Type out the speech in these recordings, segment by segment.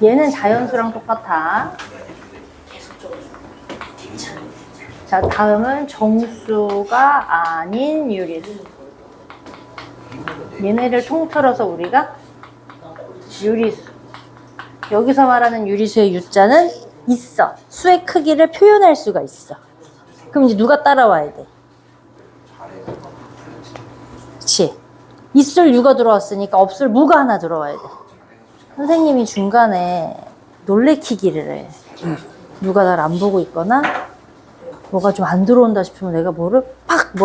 얘는 자연수랑 똑같아. 자, 다음은 정수가 아닌 유리수. 얘네를 통틀어서 우리가 유리수. 여기서 말하는 유리수의 유자는 있어. 수의 크기를 표현할 수가 있어. 그럼 이제 누가 따라와야 돼? 그치? 있을 유가 들어왔으니까 없을 무가 하나 들어와야 돼. 선생님이 중간에 놀래키기를 해. 누가 날 안 보고 있거나 뭐가 좀 안 들어온다 싶으면 내가 뭘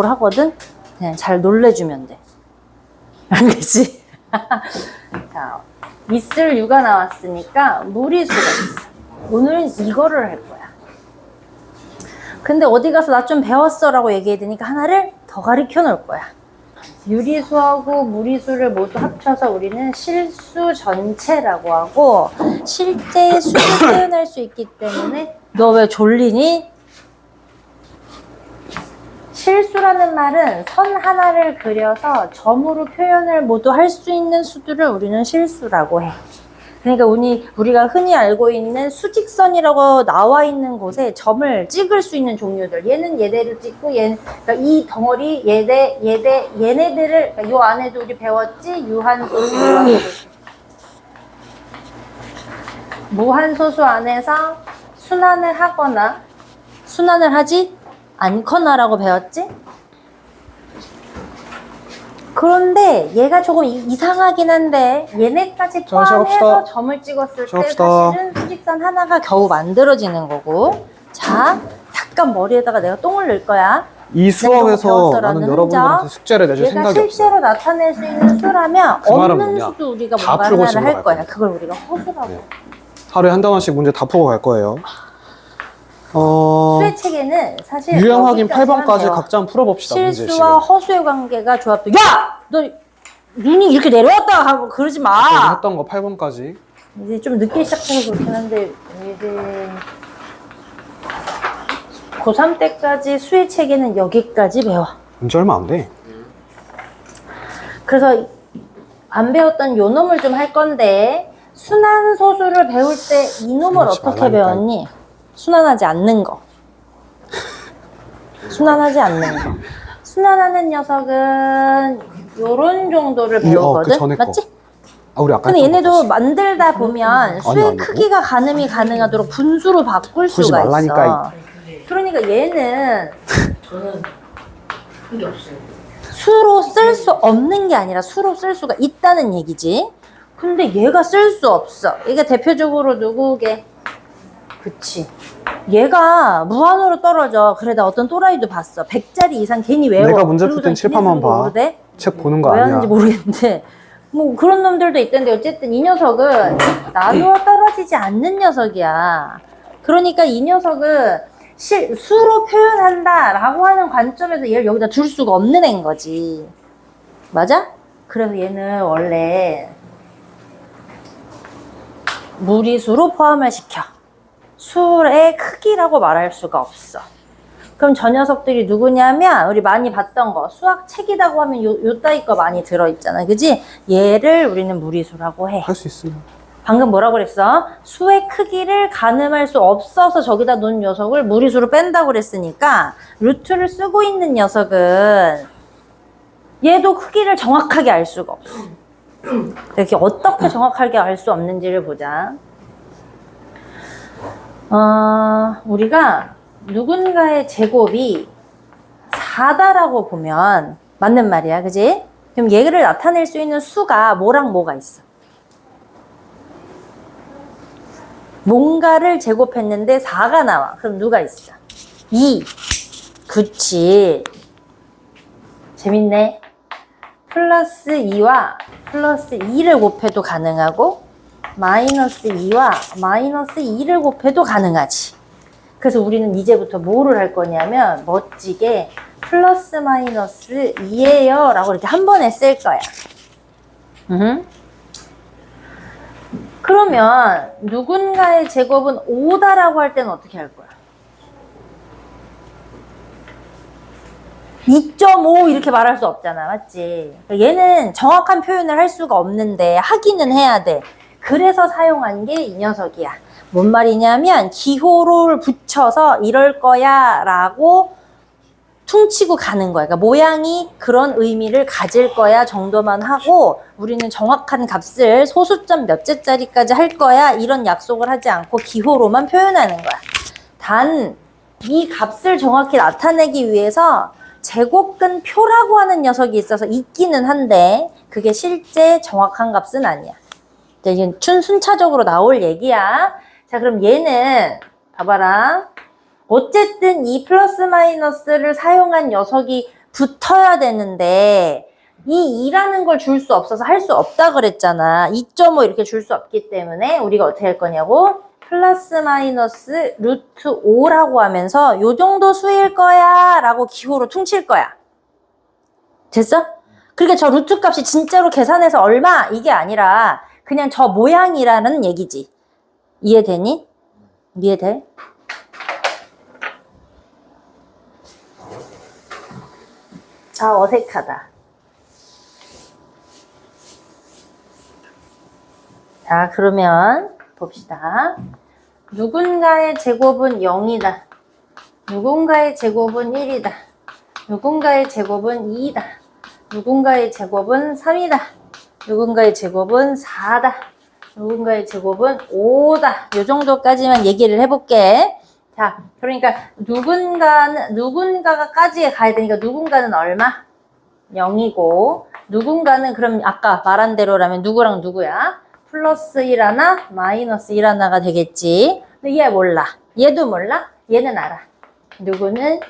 하거든? 그냥 잘 놀래주면 돼. 알겠지? 자, 있을 유가 나왔으니까 무리수가 있어. 오늘은 이거를 할 거야. 근데 어디 가서 나 좀 배웠어 라고 얘기해야 되니까 하나를 더 가르쳐 놓을 거야. 유리수하고 무리수를 모두 합쳐서 우리는 실수 전체라고 하고, 실제 수를 표현할 수 있기 때문에 너 왜 졸리니? 실수라는 말은 선 하나를 그려서 점으로 표현을 모두 할 수 있는 수들을 우리는 실수라고 해. 그러니까 우리가 흔히 알고 있는 수직선이라고 나와 있는 곳에 점을 찍을 수 있는 종류들. 얘는 얘대로 찍고, 그러니까 이 덩어리, 얘네들을, 그러니까 요 안에도 우리 배웠지? 유한소수, 무한소수. 무한소수 안에서 순환을 하거나, 순환을 하지 않거나라고 배웠지? 그런데 얘가 조금 이상하긴 한데 얘네까지 포함해서 점을 찍었을 때 사실은 수직선 하나가 겨우 만들어지는 거고. 자, 약간 머리에다가 내가 똥을 넣을 거야. 이 수업에서 나는 여러분들한테 숙제를 내줄 생각이 없어. 얘가 실제로 나타낼 수 있는 수라면 없는 수도 우리가 뭔가 하나를 할 거야. 그걸 우리가 허수라고. 네. 하루에 한 단원씩 문제 다 풀고 갈 거예요. 수의 체계는 사실 유형 확인 8번까지 각자 한번 풀어봅시다. 실수와 허수의 관계가 조합돼. 야! 너 눈이 이렇게 내려왔다 하고 그러지 마. 했던 거 8번까지. 이제 좀 늦게 시작해서 그렇긴 한데 이제 고3 때까지 수의 체계는 여기까지 배워. 문제 얼마 안 돼. 그래서 안 배웠던 요 놈을 좀 할 건데, 순환소수를 배울 때 이 놈을 어떻게 배웠니? 순환하지 않는 거. 순환하지 않는 거. 순환하는 녀석은 요런 정도를 배우거든. 맞지? 우리 아까 근데 얘네도 만들다 보면 수의 크기가 가능하도록 분수로 바꿀 수가 있어. 그러니까 얘는 저는 그게 없어요. 수로 쓸 수 없는 게 아니라 수로 쓸 수가 있다는 얘기지. 근데 얘가 쓸 수 없어. 이게 대표적으로 누구게? 그치. 얘가 무한으로 떨어져. 그래, 나 어떤 또라이도 봤어. 100짜리 이상 괜히 외워. 내가 문제 풀 땐 칠판만 봐. 책 보는 거 왜 아니야. 하는지 모르겠는데 뭐 그런 놈들도 있던데, 어쨌든 이 녀석은 나누어 떨어지지 않는 녀석이야. 그러니까 이 녀석은 수로 표현한다 라고 하는 관점에서 얘를 여기다 둘 수가 없는 애인 거지. 맞아? 그래서 얘는 원래 무리수로 포함을 시켜. 수의 크기라고 말할 수가 없어. 그럼 저 녀석들이 누구냐면 우리 많이 봤던 거, 수학 책이라고 하면 요 따위 거 많이 들어있잖아. 그지? 얘를 우리는 무리수라고 해. 할 수 있어요. 방금 뭐라고 그랬어? 수의 크기를 가늠할 수 없어서 저기다 놓은 녀석을 무리수로 뺀다고 그랬으니까, 루트를 쓰고 있는 녀석은 얘도 크기를 정확하게 알 수가 없어. 이렇게 어떻게 정확하게 알 수 없는지를 보자. 우리가 누군가의 제곱이 4다라고 보면 맞는 말이야. 그지? 그럼 얘를 나타낼 수 있는 수가 뭐랑 뭐가 있어? 뭔가를 제곱했는데 4가 나와. 그럼 누가 있어? 2. 그치. 재밌네. 플러스 2와 플러스 2를 곱해도 가능하고, 마이너스 2와 마이너스 2를 곱해도 가능하지. 그래서 우리는 이제부터 뭐를 할 거냐면 멋지게 플러스 마이너스 2예요 라고 이렇게 한 번에 쓸 거야. 그러면 누군가의 제곱은 5다라고 할 때는 어떻게 할 거야? 2.5 이렇게 말할 수 없잖아. 맞지? 얘는 정확한 표현을 할 수가 없는데 하기는 해야 돼. 그래서 사용한 게 이 녀석이야. 뭔 말이냐면 기호를 붙여서 이럴 거야 라고 퉁치고 가는 거야. 그러니까 모양이 그런 의미를 가질 거야 정도만 하고 우리는 정확한 값을 소수점 몇째짜리까지 할 거야 이런 약속을 하지 않고 기호로만 표현하는 거야. 단 이 값을 정확히 나타내기 위해서 제곱근표라고 하는 녀석이 있어서 있기는 한데 그게 실제 정확한 값은 아니야. 이게 순차적으로 나올 얘기야. 자, 그럼 얘는 봐봐라. 어쨌든 이 플러스 마이너스를 사용한 녀석이 붙어야 되는데 이 2라는 걸 줄 수 없어서 할 수 없다 그랬잖아. 2.5 이렇게 줄 수 없기 때문에 우리가 어떻게 할 거냐고? 플러스 마이너스 루트 5라고 하면서 요 정도 수일 거야 라고 기호로 퉁칠 거야. 됐어? 그러니까 저 루트 값이 진짜로 계산해서 얼마? 이게 아니라 그냥 저 모양이라는 얘기지. 이해되니? 이해돼? 아, 어색하다. 자, 그러면 봅시다. 누군가의 제곱은 0이다. 누군가의 제곱은 1이다. 누군가의 제곱은 2이다. 누군가의 제곱은 3이다. 누군가의 제곱은 4다. 누군가의 제곱은 5다. 요 정도까지만 얘기를 해볼게. 자, 그러니까 누군가까지 가야 되니까 누군가는 얼마? 0이고 누군가는 그럼 아까 말한 대로라면 누구랑 누구야? 플러스 1 하나, 마이너스 1 하나가 되겠지. 근데 얘 몰라. 얘도 몰라? 얘는 알아. 누구는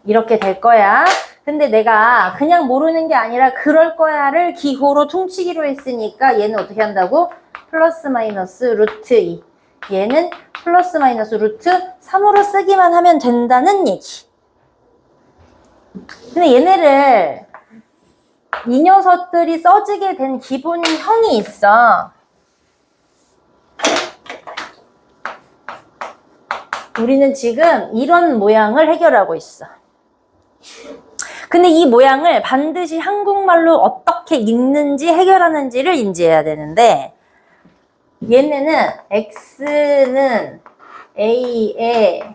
이렇게 될 거야. 근데 내가 그냥 모르는 게 아니라 그럴 거야를 기호로 퉁치기로 했으니까 얘는 어떻게 한다고? 플러스 마이너스 루트 2. 얘는 플러스 마이너스 루트 3으로 쓰기만 하면 된다는 얘기. 근데 얘네를 이 녀석들이 써지게 된 기본형이 있어. 우리는 지금 이런 모양을 해결하고 있어. 근데 이 모양을 반드시 한국말로 어떻게 읽는지 해결하는지를 인지해야 되는데 얘네는 x는 a의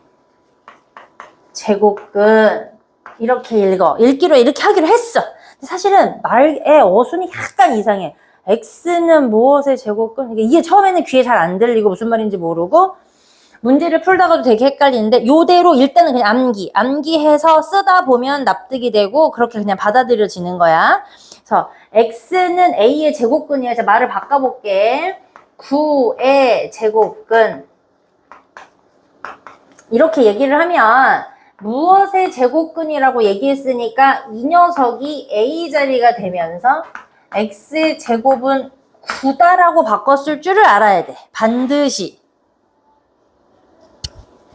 제곱근 이렇게 읽어. 읽기로 이렇게 하기로 했어. 사실은 말의 어순이 약간 이상해. x는 무엇의 제곱근? 이게 처음에는 귀에 잘 안 들리고 무슨 말인지 모르고 문제를 풀다가도 되게 헷갈리는데 요대로 일단은 그냥 암기해서 쓰다 보면 납득이 되고 그렇게 그냥 받아들여지는 거야. 그래서 x는 a의 제곱근이야. 자, 말을 바꿔볼게. 9의 제곱근 이렇게 얘기를 하면 무엇의 제곱근이라고 얘기했으니까 이 녀석이 a 자리가 되면서 x의 제곱은 9다라고 바꿨을 줄을 알아야 돼. 반드시.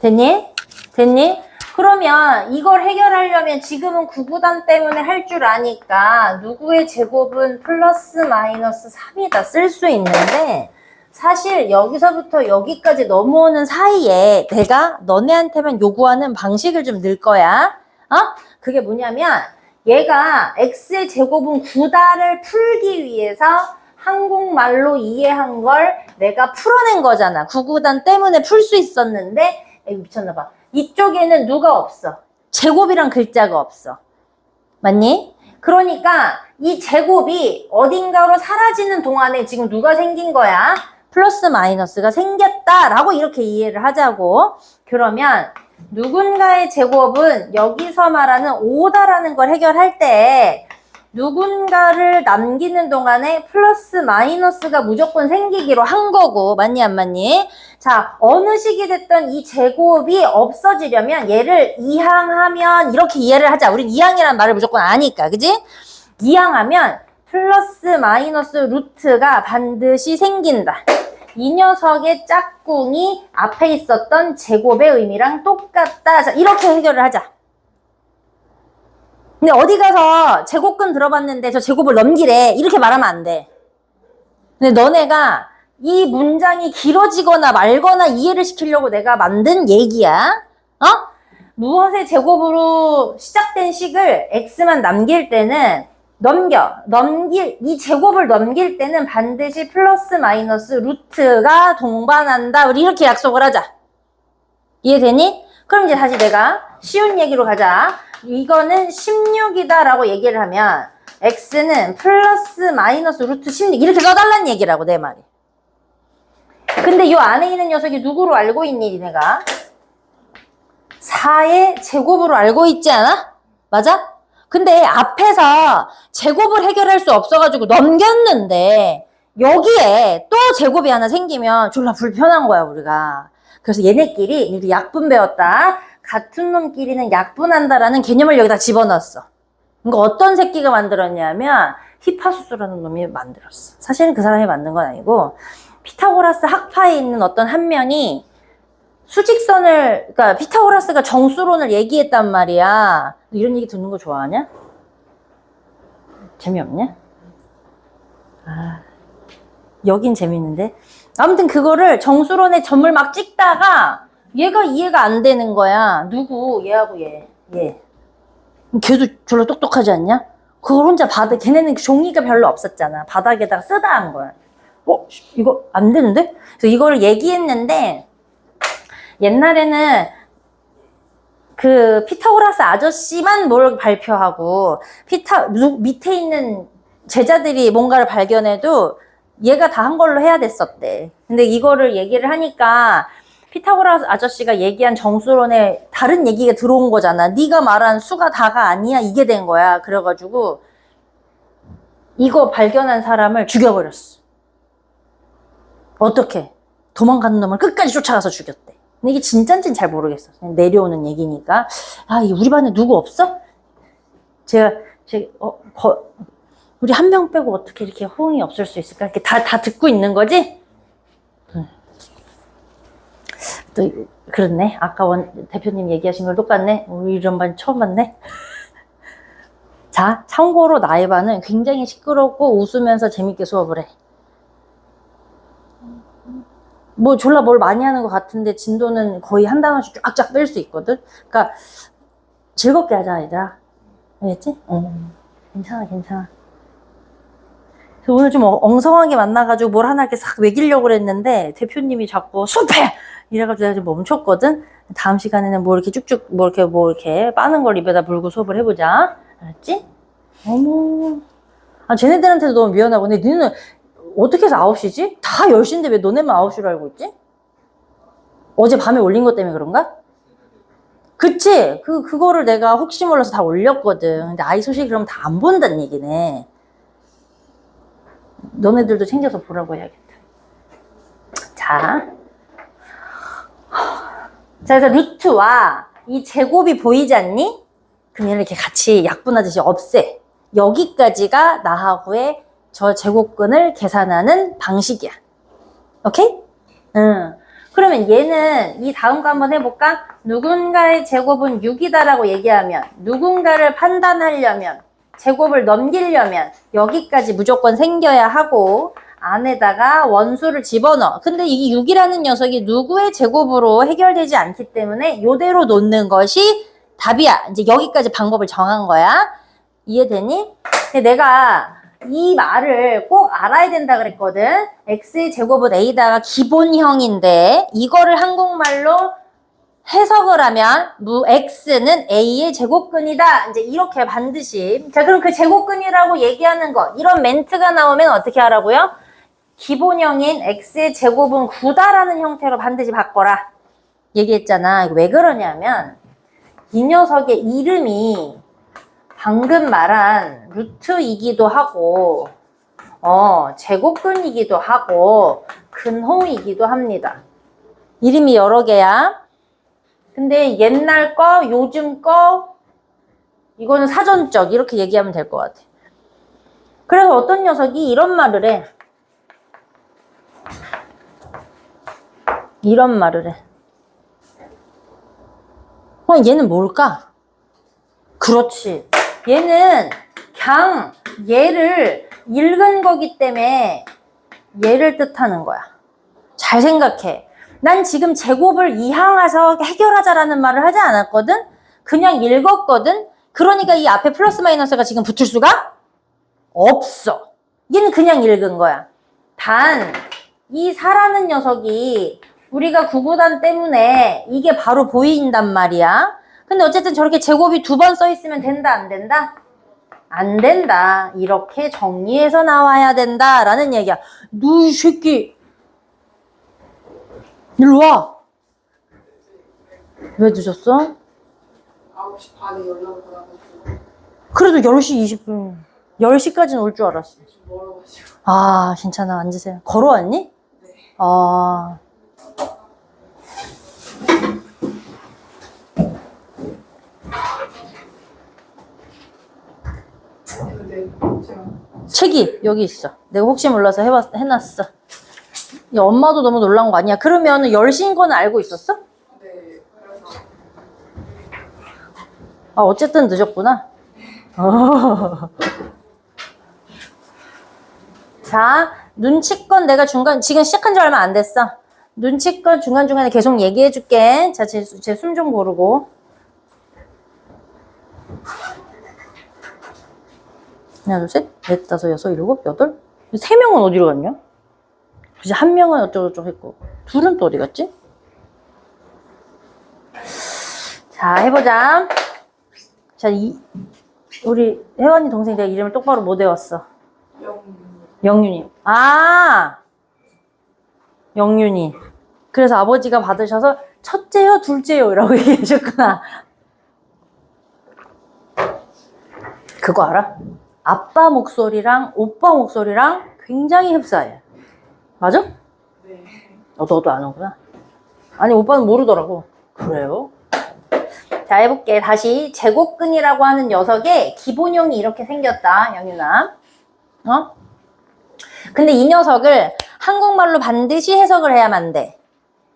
됐니? 됐니? 그러면 이걸 해결하려면 지금은 9구단 때문에 할 줄 아니까 누구의 제곱은 플러스 마이너스 3이다 쓸 수 있는데 사실 여기서부터 여기까지 넘어오는 사이에 내가 너네한테만 요구하는 방식을 좀 넣을 거야. 그게 뭐냐면 얘가 x의 제곱은 9다를 풀기 위해서 한국말로 이해한 걸 내가 풀어낸 거잖아. 9구단 때문에 풀 수 있었는데 미쳤나봐. 이쪽에는 누가 없어. 제곱이란 글자가 없어. 맞니? 그러니까 이 제곱이 어딘가로 사라지는 동안에 지금 누가 생긴 거야? 플러스 마이너스가 생겼다라고 이렇게 이해를 하자고. 그러면 누군가의 제곱은 여기서 말하는 5다라는 걸 해결할 때 누군가를 남기는 동안에 플러스 마이너스가 무조건 생기기로 한 거고. 맞니 안 맞니? 자, 어느 식이 됐든 이 제곱이 없어지려면 얘를 이항하면 이렇게 이해를 하자. 우린 이항이라는 말을 무조건 아니까. 그지? 이항하면 플러스 마이너스 루트가 반드시 생긴다. 이 녀석의 짝꿍이 앞에 있었던 제곱의 의미랑 똑같다. 자, 이렇게 해결을 하자. 근데 어디 가서 제곱근 들어봤는데 저 제곱을 넘기래. 이렇게 말하면 안 돼. 근데 너네가 이 문장이 길어지거나 말거나 이해를 시키려고 내가 만든 얘기야. 무엇의 제곱으로 시작된 식을 x만 남길 때는 이 제곱을 넘길 때는 반드시 플러스 마이너스 루트가 동반한다. 우리 이렇게 약속을 하자. 이해되니? 그럼 이제 다시 내가 쉬운 얘기로 가자. 이거는 16이다 라고 얘기를 하면 x는 플러스 마이너스 루트 16 이렇게 써달라는 얘기라고 내 말이. 근데 이 안에 있는 녀석이 누구로 알고 있니 니네가? 4의 제곱으로 알고 있지 않아? 맞아? 근데 앞에서 제곱을 해결할 수 없어가지고 넘겼는데 여기에 또 제곱이 하나 생기면 졸라 불편한 거야 우리가. 그래서 얘네끼리 우리 약분 배웠다. 같은 놈끼리는 약분한다라는 개념을 여기다 집어넣었어. 그러니까 어떤 새끼가 만들었냐면 히파수스라는 놈이 만들었어. 사실은 그 사람이 만든 건 아니고 피타고라스 학파에 있는 어떤 한 명이 수직선을, 그러니까 피타고라스가 정수론을 얘기했단 말이야. 너 이런 얘기 듣는 거 좋아하냐? 재미없냐? 아, 여긴 재밌는데. 아무튼 그거를 정수론의 점을 막 찍다가 얘가 이해가 안 되는 거야. 누구? 얘하고 얘. 걔도 졸라 똑똑하지 않냐? 그걸 혼자 걔네는 종이가 별로 없었잖아. 바닥에다가 쓰다 한 거야. 이거 안 되는데? 그래서 이거를 얘기했는데 옛날에는 그 피타고라스 아저씨만 뭘 발표하고 밑에 있는 제자들이 뭔가를 발견해도 얘가 다 한 걸로 해야 됐었대. 근데 이거를 얘기를 하니까 피타고라스 아저씨가 얘기한 정수론에 다른 얘기가 들어온 거잖아. 네가 말한 수가 다가 아니야. 이게 된 거야. 그래가지고 이거 발견한 사람을 죽여버렸어. 어떻게? 도망가는 놈을 끝까지 쫓아가서 죽였대. 근데 이게 진짠진 잘 모르겠어. 그냥 내려오는 얘기니까. 아, 우리 반에 누구 없어? 우리 한 명 빼고 어떻게 이렇게 호응이 없을 수 있을까? 이렇게 다 듣고 있는 거지? 또, 그렇네. 아까 대표님 얘기하신 걸 똑같네. 우리 이런 반 처음 봤네. 자, 참고로 나의 반은 굉장히 시끄럽고 웃으면서 재밌게 수업을 해. 뭐 졸라 뭘 많이 하는 것 같은데 진도는 거의 한 단원씩 쫙쫙 뺄 수 있거든. 그러니까 즐겁게 하자 얘들아. 알겠지? 괜찮아. 그래서 오늘 좀 엉성하게 만나가지고 뭘 하나 이렇게 싹 매기려고 그랬는데 대표님이 자꾸 수업해! 이래가지고 내가 좀 멈췄거든. 다음 시간에는 뭐 이렇게 쭉쭉 뭐 이렇게 빠는 걸 입에다 물고 수업을 해보자. 알았지? 어머. 아, 쟤네들한테도 너무 미안하고. 근데 니는 어떻게 해서 9시지? 다 10시인데 왜 너네만 9시로 알고 있지? 어제 밤에 올린 것 때문에 그런가? 그치? 그거를 내가 혹시 몰라서 다 올렸거든. 근데 아이 소식이 그럼 다 안 본다는 얘기네. 너네들도 챙겨서 보라고 해야겠다. 자, 그래서 루트와 이 제곱이 보이지 않니? 그럼 얘를 이렇게 같이 약분하듯이 없애. 여기까지가 나하고의 저 제곱근을 계산하는 방식이야. 오케이? 그러면 얘는 이 다음 거 한번 해볼까? 누군가의 제곱은 6이다라고 얘기하면 누군가를 판단하려면 제곱을 넘기려면 여기까지 무조건 생겨야 하고 안에다가 원수를 집어넣어. 근데 이 6이라는 녀석이 누구의 제곱으로 해결되지 않기 때문에 이대로 놓는 것이 답이야. 이제 여기까지 방법을 정한 거야. 이해되니? 근데 내가 이 말을 꼭 알아야 된다 그랬거든. x의 제곱은 a다가 기본형인데 이거를 한국말로 해석을 하면 x는 a의 제곱근이다. 이제 이렇게 반드시. 자, 그럼 그 제곱근이라고 얘기하는 거 이런 멘트가 나오면 어떻게 하라고요? 기본형인 x의 제곱은 9다라는 형태로 반드시 바꿔라. 얘기했잖아. 이거 왜 그러냐면 이 녀석의 이름이 방금 말한 루트이기도 하고 제곱근이기도 하고 근호이기도 합니다. 이름이 여러 개야. 근데 옛날 거, 요즘 거 이거는 사전적 이렇게 얘기하면 될 것 같아. 그래서 어떤 녀석이 이런 말을 해. 얘는 뭘까? 그렇지. 얘는 그냥 얘를 읽은 거기 때문에 얘를 뜻하는 거야. 잘 생각해. 난 지금 제곱을 이항해서 해결하자라는 말을 하지 않았거든? 그냥 읽었거든? 그러니까 이 앞에 플러스 마이너스가 지금 붙을 수가 없어. 얘는 그냥 읽은 거야. 단, 이 4라는 녀석이 우리가 구구단 때문에 이게 바로 보인단 말이야. 근데 어쨌든 저렇게 제곱이 2번 써 있으면 된다, 안 된다? 안 된다. 이렇게 정리해서 나와야 된다. 라는 얘기야. 너 이 새끼. 일로 와. 왜 늦었어? 9시 반에 연락을 받아가지고 그래도 10시 20분. 10시까지는 올 줄 알았어. 좀 멀어가지고. 아, 괜찮아. 앉으세요. 걸어왔니? 네. 아. 근데 제가 책이 여기 있어. 내가 혹시 몰라서 해놨어. 야, 엄마도 너무 놀란 거 아니야? 그러면 10시인 거는 알고 있었어? 네 그래서 아, 어쨌든 늦었구나. 자, 눈치껏 내가 지금 시작한 지 얼마 안 됐어. 눈치껏 중간중간에 계속 얘기해 줄게. 자, 제 숨 좀 고르고. 하나, 둘, 셋, 넷, 다섯, 여섯, 일곱, 여덟. 3명은 어디로 갔냐? 이제 1명은 어쩌고저쩌고 했고. 2은 또 어디 갔지? 자, 해보자. 자, 우리 혜원이 동생 내가 이름을 똑바로 못 외웠어. 영윤이. 아! 영윤이. 그래서 아버지가 받으셔서 첫째요, 둘째요 라고 얘기하셨구나. 그거 알아? 아빠 목소리랑 오빠 목소리랑 굉장히 흡사해. 맞아? 네. 너도 아는구나. 아니, 오빠는 모르더라고. 그래요? 자, 해볼게. 다시 제곱근이라고 하는 녀석의 기본형이 이렇게 생겼다, 영윤아. 어? 근데 이 녀석을 한국말로 반드시 해석을 해야만 돼.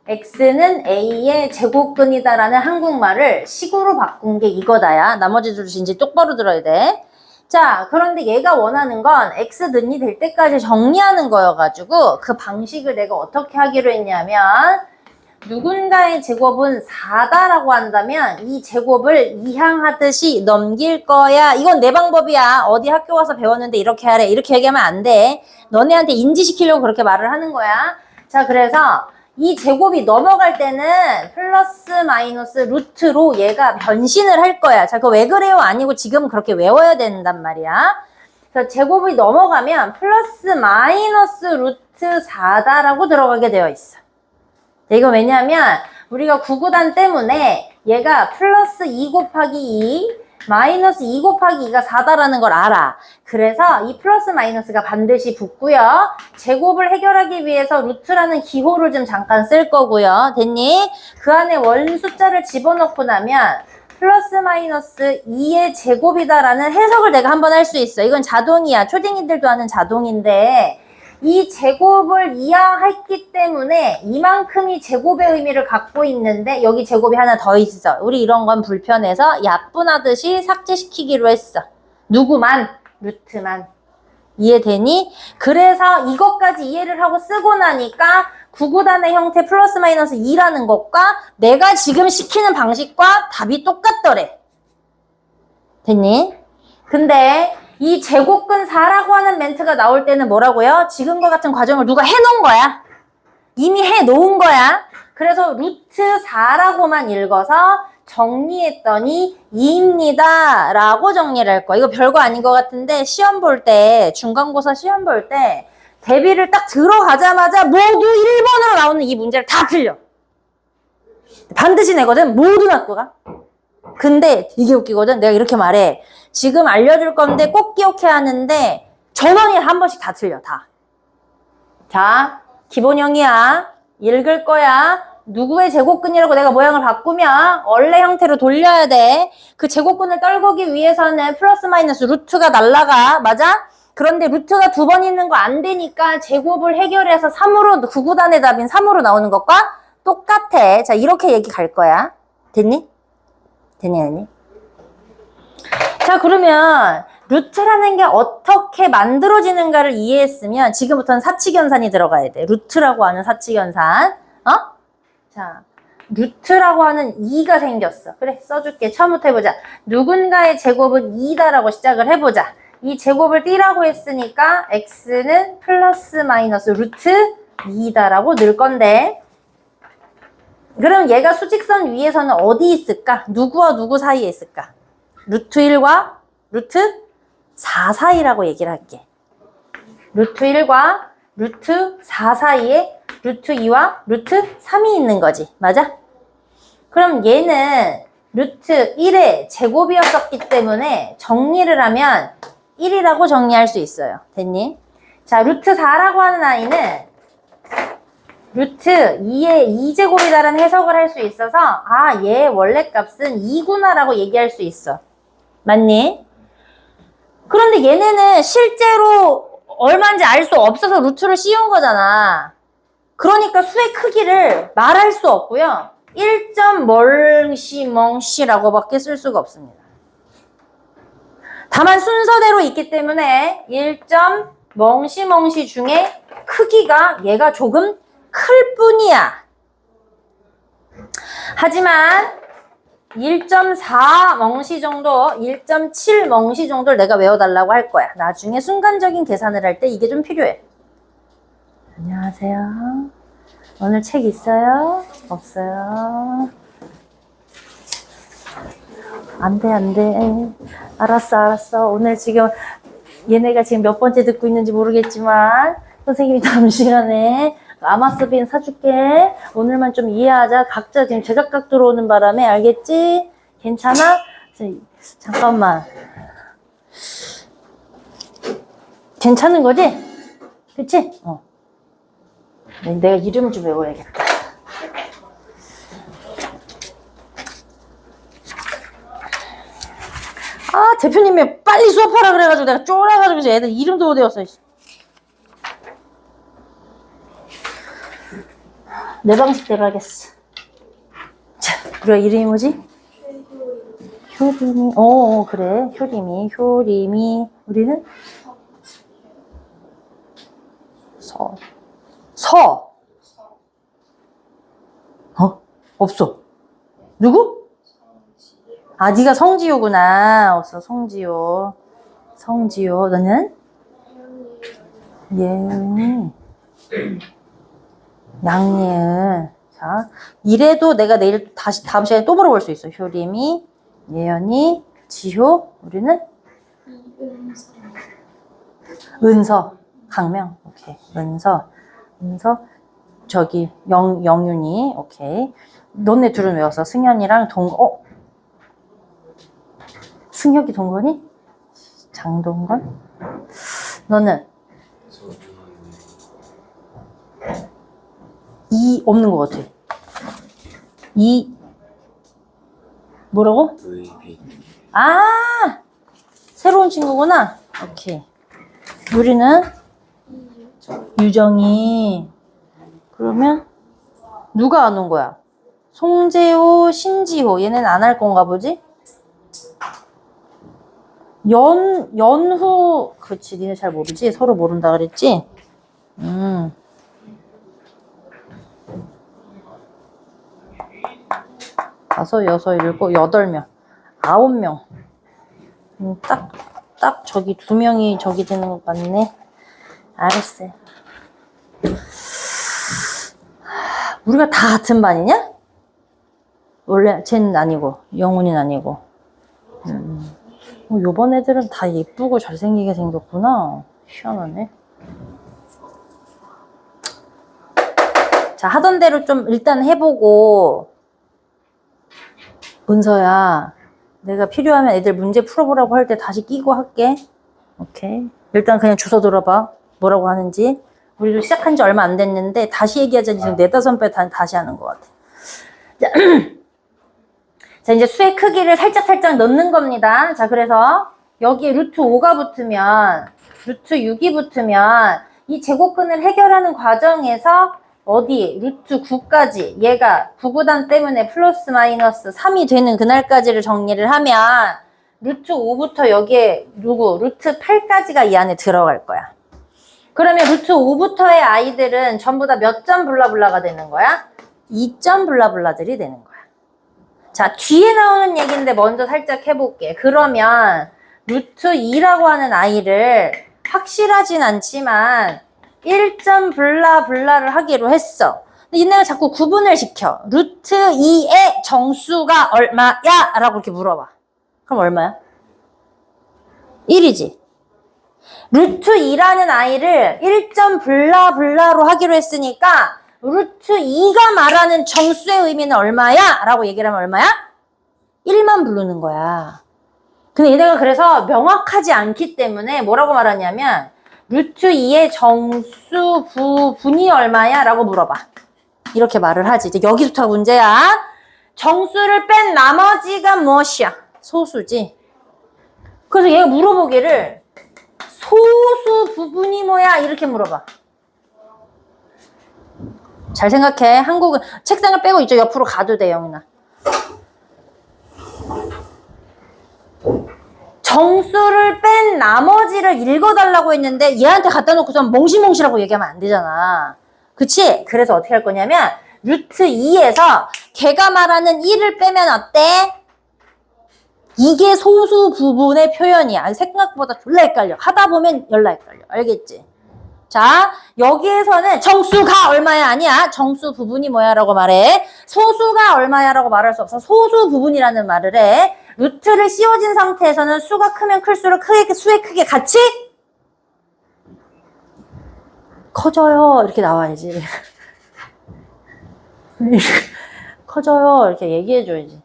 x는 a의 제곱근이다라는 한국말을 식으로 바꾼 게 이거다야. 나머지 줄 진짜 똑바로 들어야 돼. 자, 그런데 얘가 원하는 건 x는이 될 때까지 정리하는 거여가지고 그 방식을 내가 어떻게 하기로 했냐면 누군가의 제곱은 4다라고 한다면 이 제곱을 이항하듯이 넘길 거야. 이건 내 방법이야. 어디 학교 가서 배웠는데 이렇게 하래. 이렇게 얘기하면 안 돼. 너네한테 인지시키려고 그렇게 말을 하는 거야. 자, 그래서 이 제곱이 넘어갈 때는 플러스 마이너스 루트로 얘가 변신을 할 거야. 자, 그거 왜 그래요? 아니고 지금 그렇게 외워야 된단 말이야. 그래서 제곱이 넘어가면 플러스 마이너스 루트 4다라고 들어가게 되어 있어. 이거 왜냐면 우리가 구구단 때문에 얘가 플러스 2 곱하기 2 마이너스 2 곱하기 2가 4다라는 걸 알아. 그래서 이 플러스 마이너스가 반드시 붙고요. 제곱을 해결하기 위해서 루트라는 기호를 좀 잠깐 쓸 거고요. 됐니? 그 안에 원 숫자를 집어넣고 나면 플러스 마이너스 2의 제곱이다라는 해석을 내가 한번 할 수 있어. 이건 자동이야. 초딩이들도 하는 자동인데 이 제곱을 이항했기 때문에 이만큼이 제곱의 의미를 갖고 있는데 여기 제곱이 하나 더 있어. 우리 이런 건 불편해서 야분하듯이 삭제시키기로 했어. 누구만? 루트만. 이해되니? 그래서 이것까지 이해를 하고 쓰고 나니까 구구단의 형태 플러스 마이너스 2라는 것과 내가 지금 시키는 방식과 답이 똑같더래. 됐니? 근데 이 제곱근 4라고 하는 멘트가 나올 때는 뭐라고요? 지금과 같은 과정을 누가 해놓은 거야. 이미 해놓은 거야. 그래서 루트 4라고만 읽어서 정리했더니 2입니다 라고 정리를 할 거야. 이거 별거 아닌 것 같은데 시험 볼 때, 중간고사 시험 볼 때 대비를 딱 들어가자마자 모두 1번으로 나오는 이 문제를 다 틀려. 반드시 내거든. 모든 학교가. 근데 이게 웃기거든. 내가 이렇게 말해. 지금 알려줄 건데 꼭 기억해야 하는데 전원이 한 번씩 다 틀려. 다. 자, 기본형이야. 읽을 거야. 누구의 제곱근이라고 내가 모양을 바꾸면 원래 형태로 돌려야 돼. 그 제곱근을 떨구기 위해서는 플러스 마이너스 루트가 날라가. 맞아? 그런데 루트가 2번 있는 거 안 되니까 제곱을 해결해서 3으로, 구구단의 답인 3으로 나오는 것과 똑같아. 자, 이렇게 얘기 갈 거야. 됐니? 됐니? 자, 그러면 루트라는 게 어떻게 만들어지는가를 이해했으면 지금부터는 사칙연산이 들어가야 돼. 루트라고 하는 사칙연산. 어? 자, 루트라고 하는 2가 생겼어. 그래, 써줄게. 처음부터 해보자. 누군가의 제곱은 2다라고 시작을 해보자. 이 제곱을 띠라고 했으니까 x는 플러스 마이너스 루트 2다라고 넣을 건데, 그럼 얘가 수직선 위에서는 어디 있을까? 누구와 누구 사이에 있을까? 루트 1과 루트 4 사이라고 얘기를 할게. 루트 1과 루트 4 사이에 루트 2와 루트 3이 있는 거지. 맞아? 그럼 얘는 루트 1의 제곱이었었기 때문에 정리를 하면 1이라고 정리할 수 있어요. 됐니? 자, 루트 4라고 하는 아이는 루트 2의 2제곱이다라는 해석을 할 수 있어서 아, 얘 원래 값은 2구나 라고 얘기할 수 있어. 맞니? 그런데 얘네는 실제로 얼마인지 알 수 없어서 루트를 씌운 거잖아. 그러니까 수의 크기를 말할 수 없고요. 1.멍시멍시라고 밖에 쓸 수가 없습니다. 다만 순서대로 있기 때문에 1.멍시멍시 중에 크기가 얘가 조금 클 뿐이야. 하지만 1.4 멍시 정도, 1.7 멍시 정도를 내가 외워달라고 할 거야. 나중에 순간적인 계산을 할 때 이게 좀 필요해. 안녕하세요. 오늘 책 있어요? 없어요? 안 돼, 안 돼. 알았어. 오늘 지금 얘네가 지금 몇 번째 듣고 있는지 모르겠지만 선생님이 다음 시간에 아마스빈 사줄게. 오늘만 좀 이해하자. 각자 지금 제각각 들어오는 바람에 알겠지? 괜찮아? 잠깐만. 괜찮은 거지? 그치? 내가 이름을 좀 외워야겠다. 아, 대표님이 빨리 수업하라 그래가지고 내가 쫄아가지고 애들 이름도 못 외웠어. 내 방식대로 하겠어. 자, 우리가 이름이 뭐지? 효림이. 그래. 효림이. 우리는? 없어. 누구? 아, 네가 성지효구나. 없어, 성지효. 너는? 예은이. 양예은. 자, 이래도 내가 내일 다시 다음 시간에 또 물어볼 수 있어. 효림이, 예연이, 지효. 우리는? 은서. 강명. 오케이. 은서. 저기 영윤이. 오케이. 너네 둘은 외웠어. 승현이랑 승혁이 동건이? 장동건? 너는? 이 없는 것 같아. 뭐라고? 아, 새로운 친구구나. 오케이. 우리는 유정이. 그러면 누가 안 온 거야? 송재호, 신지호. 얘네는 안 할 건가 보지? 연후. 그렇지, 니네 잘 모르지? 서로 모른다 그랬지? 5, 6, 7, 8명. 9명. 딱 저기 2명이 저기 되는 것 같네. 알았어요. 우리가 다 같은 반이냐? 원래 쟤는 아니고 영훈이는 아니고. 요번 애들은 다 예쁘고 잘생기게 생겼구나. 희한하네. 자, 하던 대로 좀 일단 해보고. 은서야, 내가 필요하면 애들 문제 풀어보라고 할 때 다시 끼고 할게. 오케이. 일단 그냥 주워 들어봐. 뭐라고 하는지. 우리도 시작한 지 얼마 안 됐는데 다시 얘기하자니 지금 4-5배 다시 하는 것 같아. 자, 이제 수의 크기를 살짝 넣는 겁니다. 자, 그래서 여기에 루트 5가 붙으면, 루트 6이 붙으면 이 제곱근을 해결하는 과정에서 어디? 루트 9까지 얘가 부구단 때문에 플러스 마이너스 3이 되는 그날까지를 정리를 하면 루트 5부터 여기에 루트 8까지가 이 안에 들어갈 거야. 그러면 루트 5부터의 아이들은 전부 다 몇 점 블라블라가 되는 거야? 2점 블라블라들이 되는 거야. 자, 뒤에 나오는 얘기인데 먼저 살짝 해볼게. 그러면 루트 2라고 하는 아이를 확실하진 않지만 1점 블라블라를 하기로 했어. 근데 얘네가 자꾸 구분을 시켜. 루트 2의 정수가 얼마야? 라고 이렇게 물어봐. 그럼 얼마야? 1이지. 루트 2라는 아이를 1점 블라블라로 하기로 했으니까 루트 2가 말하는 정수의 의미는 얼마야? 라고 얘기를 하면 얼마야? 1만 부르는 거야. 근데 얘네가 그래서 명확하지 않기 때문에 뭐라고 말하냐면 루트 2의 정수 부분이 얼마야? 라고 물어봐. 이렇게 말을 하지. 이제 여기부터가 문제야. 정수를 뺀 나머지가 무엇이야? 소수지. 그래서 얘가 물어보기를 소수 부분이 뭐야? 이렇게 물어봐. 잘 생각해. 한국은 책상을 빼고 이쪽 옆으로 가도 돼, 영훈아. 정수를 뺀 나머지를 읽어달라고 했는데 얘한테 갖다 놓고서 몽실몽실하고 얘기하면 안 되잖아. 그치? 그래서 어떻게 할 거냐면 루트 2에서 걔가 말하는 1을 빼면 어때? 이게 소수 부분의 표현이야. 생각보다 졸라 헷갈려. 하다 보면 열나 헷갈려. 알겠지? 자, 여기에서는 정수가 얼마야? 아니야. 정수 부분이 뭐야? 라고 말해. 소수가 얼마야? 라고 말할 수 없어. 소수 부분이라는 말을 해. 루트를 씌워진 상태에서는 수가 크면 클수록 수의 크기 같이 커져요. 이렇게 나와야지. 커져요. 이렇게 얘기해줘야지.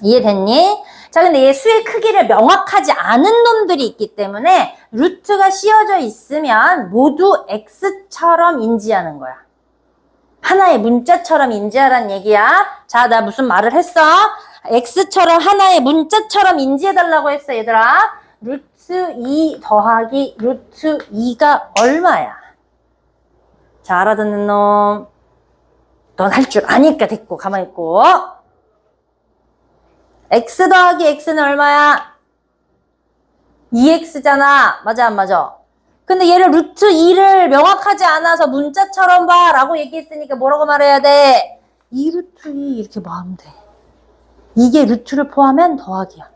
이해됐니? 자, 근데 얘 수의 크기를 명확하지 않은 놈들이 있기 때문에 루트가 씌워져 있으면 모두 x처럼 인지하는 거야. 하나의 문자처럼 인지하라는 얘기야. 자, 나 무슨 말을 했어? x처럼 하나의 문자처럼 인지해달라고 했어, 얘들아. 루트 2 더하기 루트 2가 얼마야? 자, 알아듣는 놈. 넌 할 줄 아니까 됐고, 가만히 있고. x 더하기 x는 얼마야? 2x잖아. 맞아, 안 맞아? 근데 얘를 루트 2를 명확하지 않아서 문자처럼 봐 라고 얘기했으니까 뭐라고 말해야 돼? 2 루트 2 이렇게 뭐 하면 돼? 이게 루트를 포함한 더하기야.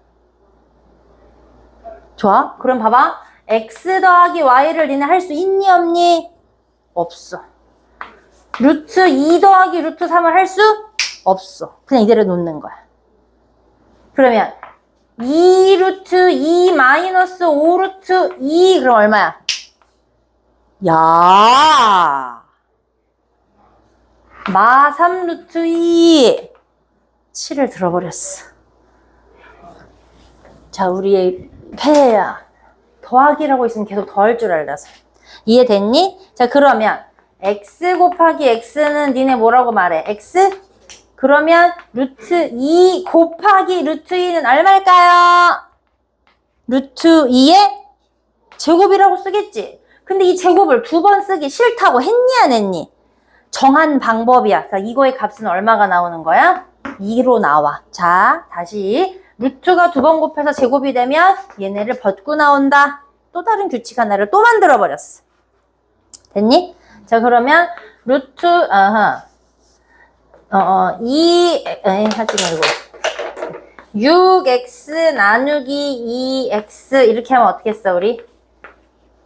좋아? 그럼 봐봐. x 더하기 y를 니네 할 수 있니 없니? 없어. 루트 2 더하기 루트 3을 할 수 없어. 그냥 이대로 놓는 거야. 그러면 2 루트 2 마이너스 5 루트 2 그럼 얼마야? 야, 마 3 루트 2 7을 들어버렸어. 자, 우리의 폐야. 더하기라고 있으면 계속 더할 줄 알아서. 이해됐니? 자, 그러면 x 곱하기 x는 니네 뭐라고 말해? x? 그러면 루트 2 곱하기 루트 2는 얼마일까요? 루트 2의 제곱이라고 쓰겠지? 근데 이 제곱을 두 번 쓰기 싫다고 했니 안 했니? 정한 방법이야. 그러니까 이거의 값은 얼마가 나오는 거야? 2로 나와. 자, 다시 루트가 두 번 곱해서 제곱이 되면 얘네를 벗고 나온다. 또 다른 규칙 하나를 또 만들어버렸어. 됐니? 자, 그러면 루트, 하지 말고 6x 나누기 2x 이렇게 하면 어떻게 써 우리?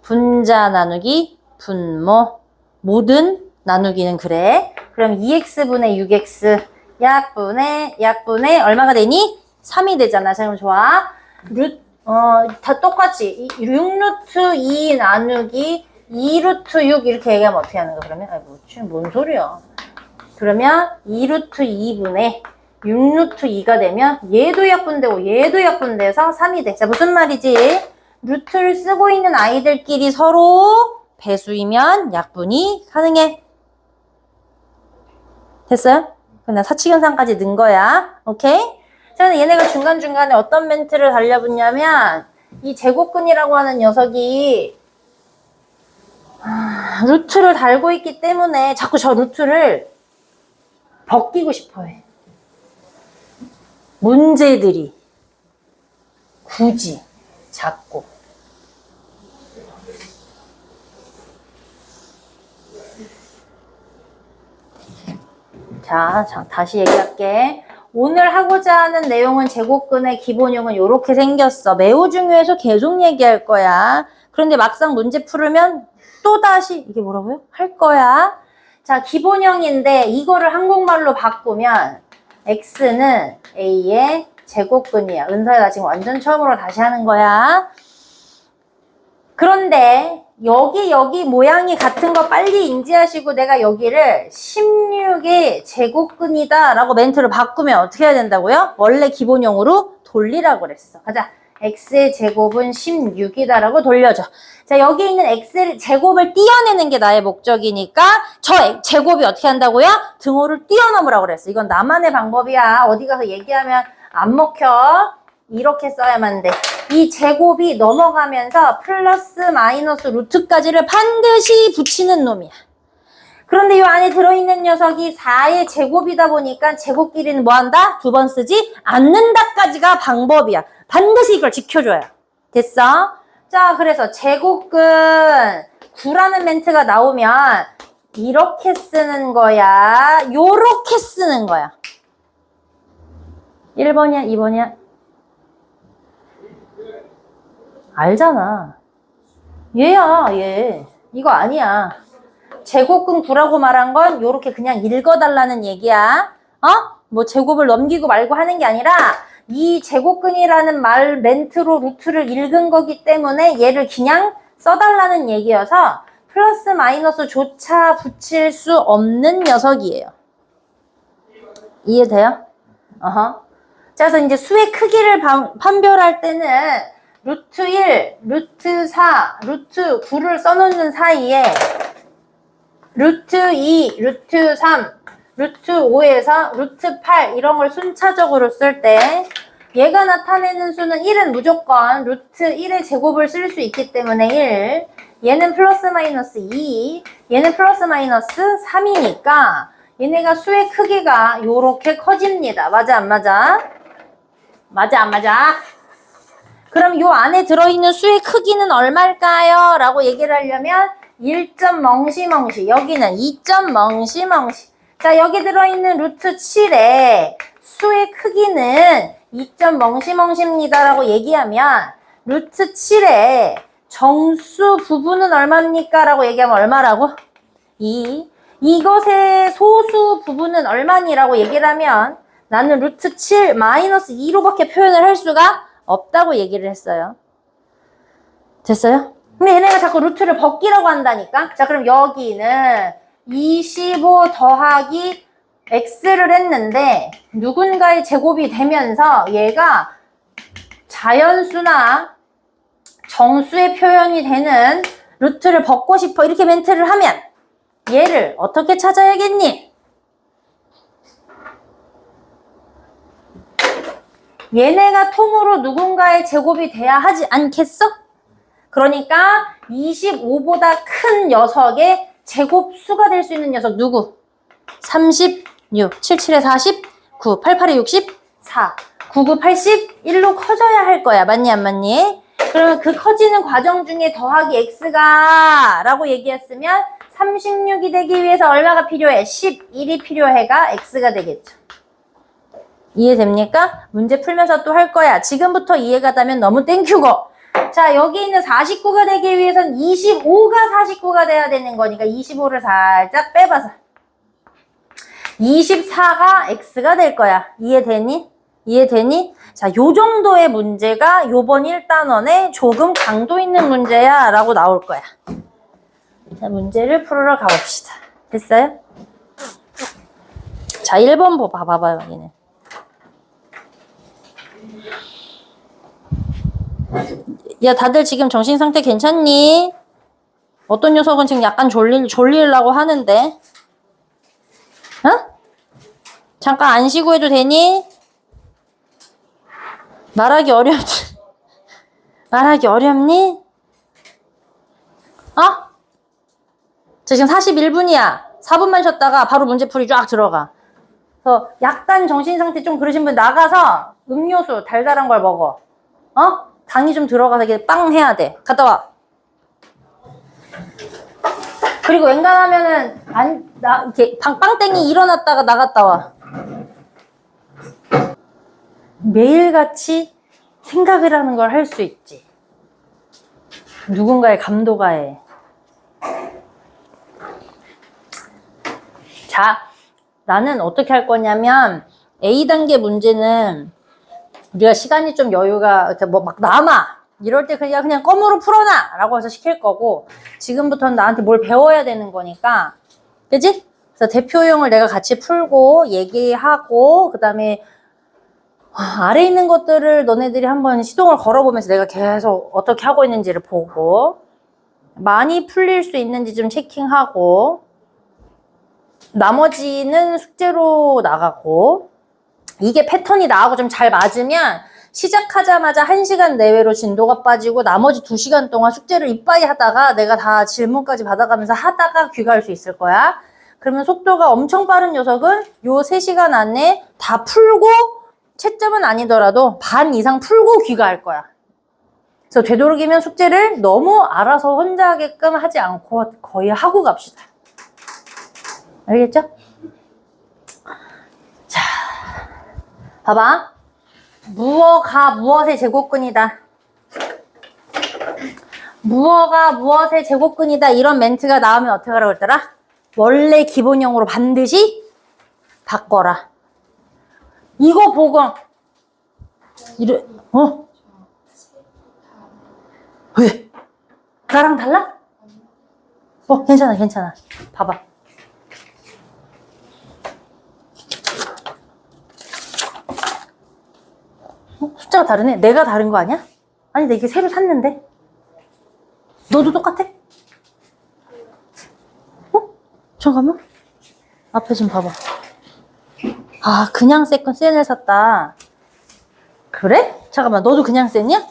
분자 나누기 분모 모든 나누기는 그래. 그럼 2x분의 6x 약분의 얼마가 되니? 3이 되잖아. 자, 그럼 좋아. 다 똑같이 6루트 2 나누기 2루트 6 이렇게 얘기하면 어떻게 하는 거야? 그러면 아이고 지금 뭔 소리야? 그러면 2루트 2분의 6루트 2가 되면 얘도 약분되고 얘도 약분돼서 3이 돼. 자, 무슨 말이지? 루트를 쓰고 있는 아이들끼리 서로 배수이면 약분이 가능해. 됐어요? 그냥 사칙현상까지 넣은 거야. 오케이? 자, 얘네가 중간중간에 어떤 멘트를 달려붙냐면 이 제곱근이라고 하는 녀석이 루트를 달고 있기 때문에 자꾸 저 루트를 벗기고 싶어 해. 문제들이 굳이 자꾸 자, 다시 얘기할게. 오늘 하고자 하는 내용은 제곱근의 기본형은 이렇게 생겼어. 매우 중요해서 계속 얘기할 거야. 그런데 막상 문제 풀으면 또다시 이게 뭐라고요? 할 거야. 자, 기본형인데 이거를 한국말로 바꾸면 x는 a의 제곱근이야. 은서야, 나 지금 완전 처음으로 다시 하는 거야. 그런데 여기 모양이 같은 거 빨리 인지하시고 내가 여기를 16의 제곱근이다 라고 멘트를 바꾸면 어떻게 해야 된다고요? 원래 기본형으로 돌리라고 그랬어. 가자. x의 제곱은 16이다 라고 돌려줘. 자, 여기 있는 x의 제곱을 띄어내는 게 나의 목적이니까 저 제곱이 어떻게 한다고요? 등호를 뛰어넘으라고 그랬어. 이건 나만의 방법이야. 어디 가서 얘기하면 안 먹혀. 이렇게 써야만 돼. 이 제곱이 넘어가면서 플러스 마이너스 루트까지를 반드시 붙이는 놈이야. 그런데 이 안에 들어있는 녀석이 4의 제곱이다 보니까 제곱끼리는 뭐 한다? 두 번 쓰지 않는다까지가 방법이야. 반드시 이걸 지켜줘야. 됐어? 자, 그래서 제곱근 9라는 멘트가 나오면 이렇게 쓰는 거야. 요렇게 쓰는 거야. 1번이야, 2번이야? 알잖아. 얘야, 얘. 이거 아니야. 제곱근 9라고 말한 건 요렇게 그냥 읽어달라는 얘기야. 뭐 제곱을 넘기고 말고 하는 게 아니라 이 제곱근이라는 말 멘트로 루트를 읽은 거기 때문에 얘를 그냥 써달라는 얘기여서 플러스 마이너스조차 붙일 수 없는 녀석이에요. 이해돼요? 자, 그래서 이제 수의 크기를 판별할 때는 루트 1, 루트 4, 루트 9를 써놓는 사이에 루트 2, 루트 3, 루트 5에서 루트 8 이런 걸 순차적으로 쓸 때 얘가 나타내는 수는 1은 무조건 루트 1의 제곱을 쓸 수 있기 때문에 1, 얘는 플러스 마이너스 2, 얘는 플러스 마이너스 3이니까 얘네가 수의 크기가 요렇게 커집니다. 맞아 안 맞아? 맞아 안 맞아? 그럼 요 안에 들어있는 수의 크기는 얼마일까요? 라고 얘기를 하려면 1점 멍시멍시, 여기는 2점 멍시멍시. 자, 여기 들어있는 루트 7의 수의 크기는 2점 멍시멍시입니다 라고 얘기하면 루트 7의 정수 부분은 얼마입니까? 라고 얘기하면 얼마라고? 2. 이것의 소수 부분은 얼마니라고 얘기를 하면 나는 루트 7 마이너스 2로밖에 표현을 할 수가 없다고 얘기를 했어요. 됐어요? 근데 얘네가 자꾸 루트를 벗기라고 한다니까? 자, 그럼 여기는 25 더하기 x를 했는데 누군가의 제곱이 되면서 얘가 자연수나 정수의 표현이 되는 루트를 벗고 싶어 이렇게 멘트를 하면 얘를 어떻게 찾아야겠니? 얘네가 통으로 누군가의 제곱이 돼야 하지 않겠어? 그러니까 25보다 큰 녀석의 제곱수가 될 수 있는 녀석 누구? 36, 77에 40, 9, 88에 64, 99, 80, 1로 커져야 할 거야. 맞니 안 맞니? 그러면 그 커지는 과정 중에 더하기 x가 라고 얘기했으면 36이 되기 위해서 얼마가 필요해? 11이 필요해가 x가 되겠죠. 이해됩니까? 문제 풀면서 또 할 거야. 지금부터 이해가 되면 너무 땡큐고. 자, 여기 있는 49가 되기 위해선 25가 49가 돼야 되는 거니까 25를 살짝 빼봐서 24가 x가 될 거야. 이해되니? 이해되니? 자, 요 정도의 문제가 요번 1단원에 조금 강도 있는 문제야 라고 나올 거야. 자, 문제를 풀으러 가봅시다. 됐어요? 자, 1번 봐봐요, 여기는. 야, 다들 지금 정신 상태 괜찮니? 어떤 녀석은 지금 약간 졸리려고 하는데. 잠깐 안 쉬고 해도 되니? 말하기 어렵니? 자, 지금 41분이야. 4분만 쉬었다가 바로 문제풀이 쫙 들어가. 그래서 약간 정신 상태 좀 그러신 분 나가서 음료수 달달한 걸 먹어. 당이 좀 들어가서 이게 빵 해야 돼. 갔다 와. 그리고 웬간하면은 이렇게 빵땡이 일어났다가 나갔다 와. 매일같이 생각을 하는 걸 할 수 있지. 누군가의 감도가에. 자, 나는 어떻게 할 거냐면 A단계 문제는 우리가 시간이 좀 여유가 뭐 막 남아 이럴 때 그냥 껌으로 풀어놔 라고 해서 시킬 거고, 지금부터는 나한테 뭘 배워야 되는 거니까, 그지? 그래서 대표용을 내가 같이 풀고 얘기하고, 그 다음에 아래 있는 것들을 너네들이 한번 시동을 걸어보면서 내가 계속 어떻게 하고 있는지를 보고, 많이 풀릴 수 있는지 좀 체킹하고, 나머지는 숙제로 나가고, 이게 패턴이 나하고 좀 잘 맞으면 시작하자마자 1시간 내외로 진도가 빠지고 나머지 2시간 동안 숙제를 이빠이 하다가 내가 다 질문까지 받아가면서 하다가 귀가할 수 있을 거야. 그러면 속도가 엄청 빠른 녀석은 요 3시간 안에 다 풀고, 채점은 아니더라도 반 이상 풀고 귀가할 거야. 그래서 되도록이면 숙제를 너무 알아서 혼자 하게끔 하지 않고 거의 하고 갑시다. 알겠죠? 자, 봐봐. 무어가 무엇의 제곱근이다. 무어가 무엇의 제곱근이다. 이런 멘트가 나오면 어떻게 하라고 했더라? 원래 기본형으로 반드시 바꿔라. 이거 보고 왜? 나랑 달라? 괜찮아. 봐봐. 숫자가 다르네. 내가 다른 거 아니야? 아니, 나 이게 새로 샀는데. 너도 똑같아? 잠깐만. 앞에 좀 봐봐. 아, 그냥 센을 샀다. 그래? 잠깐만, 너도 그냥 센이야?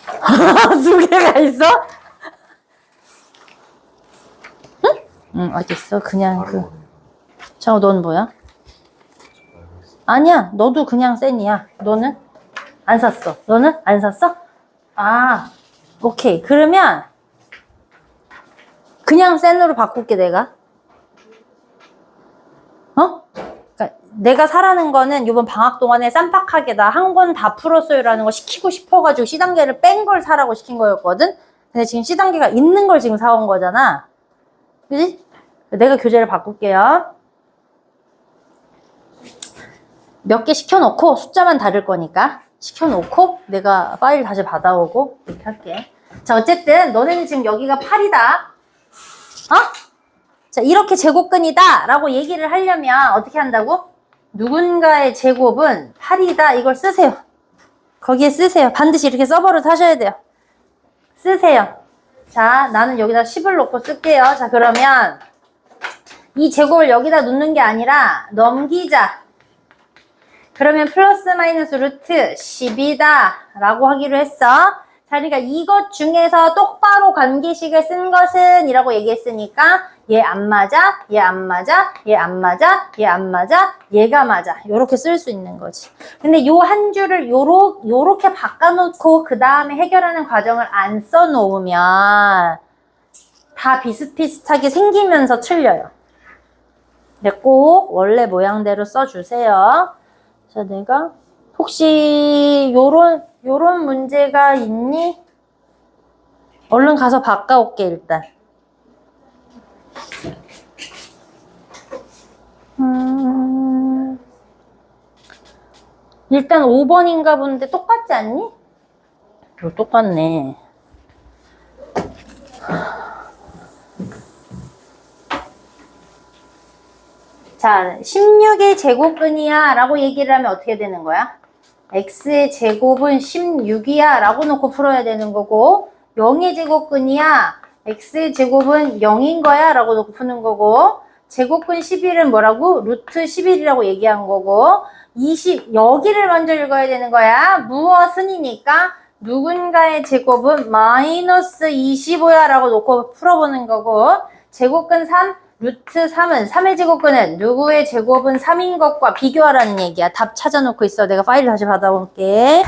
2개가 있어? 응, 어딨어? 그냥 잠깐만, 넌 뭐야? 아니야, 너도 그냥 센이야. 너는? 안 샀어. 너는? 안 샀어? 아, 오케이. 그러면 그냥 센으로 바꿀게, 내가. 그러니까 내가 사라는 거는 이번 방학 동안에 쌈박하게 나 한 권 다 풀었어요 라는 거 시키고 싶어가지고 C단계를 뺀 걸 사라고 시킨 거였거든? 근데 지금 C단계가 있는 걸 지금 사온 거잖아. 그지? 내가 교재를 바꿀게요. 몇 개 시켜놓고 숫자만 다를 거니까 시켜놓고 내가 파일 다시 받아오고 이렇게 할게. 자, 어쨌든 너네는 지금 여기가 8이다. 자, 이렇게 제곱근이다 라고 얘기를 하려면 어떻게 한다고? 누군가의 제곱은 8이다. 이걸 쓰세요. 거기에 쓰세요. 반드시 이렇게 써버릇 하셔야 돼요. 쓰세요. 자, 나는 여기다 10을 놓고 쓸게요. 자, 그러면 이 제곱을 여기다 놓는 게 아니라 넘기자. 그러면 플러스 마이너스 루트 10이다 라고 하기로 했어. 자, 그러니까 이것 중에서 똑바로 관계식을 쓴 것은 이라고 얘기했으니까 얘 안 맞아, 얘 안 맞아, 얘 안 맞아, 얘 안 맞아, 얘가 맞아. 요렇게 쓸 수 있는 거지. 근데 요 한 줄을 요렇게 바꿔놓고 그 다음에 해결하는 과정을 안 써놓으면 다 비슷비슷하게 생기면서 틀려요. 근데 꼭 원래 모양대로 써주세요. 자, 내가 혹시 요런 문제가 있니? 얼른 가서 바꿔올게, 일단. 일단 5번인가 본데 똑같지 않니? 이거 똑같네. 자, 16의 제곱근이야 라고 얘기를 하면 어떻게 되는 거야? x의 제곱은 16이야 라고 놓고 풀어야 되는 거고, 0의 제곱근이야, x의 제곱은 0인 거야 라고 놓고 푸는 거고, 제곱근 11은 뭐라고? 루트 11이라고 얘기한 거고, 20 여기를 먼저 읽어야 되는 거야. 무엇은이니까 누군가의 제곱은 마이너스 25야 라고 놓고 풀어보는 거고, 제곱근 3 루트 3은 3의 제곱근은 누구의 제곱은 3인 것과 비교하라는 얘기야. 답 찾아놓고 있어. 내가 파일 다시 받아볼게.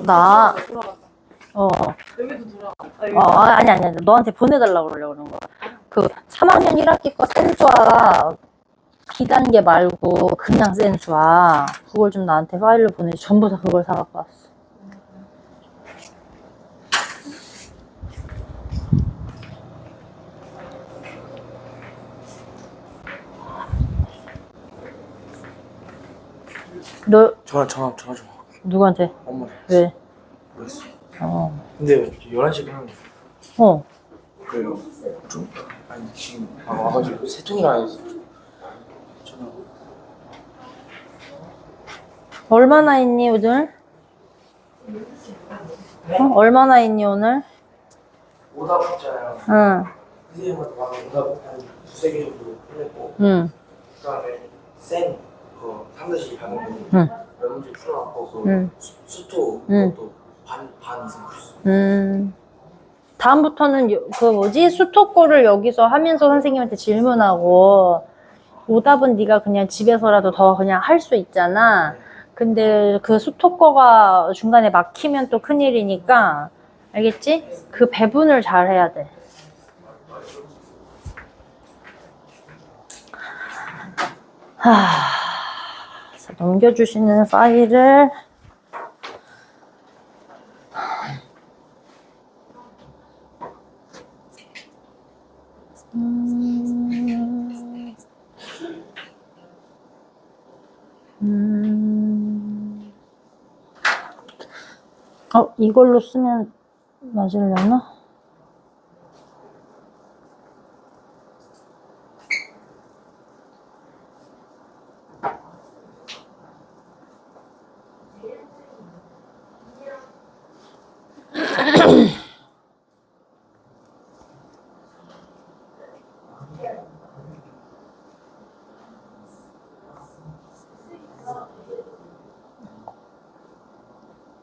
나, 돌아갔다. 어, 여기도 돌아가. 아니. 너한테 보내달라고 그러려고 그러는 거야. 그 3학년 1학기 거 센수아 비단계 말고 그냥 센수아. 그걸 좀 나한테 파일로 보내줘. 전부 다 그걸 사갖고 왔어. 너, 전화 좀. 누구한테? 엄마. 왜? 모르겠어. 어. 근데 11시에 끝나는 어. 그래요. 좀 아니 지금 와가지고 세 통이나 해서 전화. 얼마나 했니, 오늘? 얼마나 했니, 오늘? 오답 했잖아요. 응. 선생님한테 와서 오답 한 두세 개 정도 끝냈고 응. 그다음에 생 그거 3대씩 하는 거 응. 몇 문제 풀어놨고 그 응. 수토 응. 그것도 반 이상 풀었어. 다음부터는 그 뭐지? 수토코를 여기서 하면서 선생님한테 질문하고 오답은 네가 그냥 집에서라도 더 그냥 할 수 있잖아. 근데 그 수토코가 중간에 막히면 또 큰일이니까 알겠지? 그 배분을 잘 해야 돼. 자, 넘겨주시는 파일을 이걸로 쓰면 맞으려나?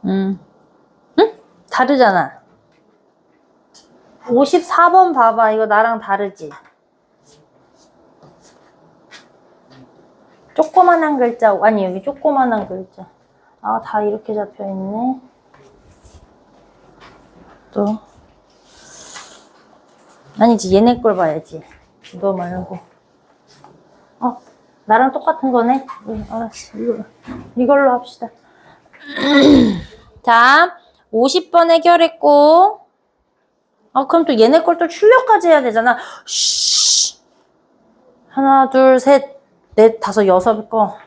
응? 다르잖아. 54번 봐봐. 이거 나랑 다르지? 조그만한 글자, 아니, 여기 조그만한 글자. 다 이렇게 잡혀있네. 또. 아니지, 얘네 걸 봐야지. 너 말고. 나랑 똑같은 거네? 알았어. 이걸로 합시다. 자, 50번 해결했고. 그럼 또 얘네 걸 또 출력까지 해야 되잖아. 쉬. 하나, 둘, 셋, 넷, 다섯, 여섯 거.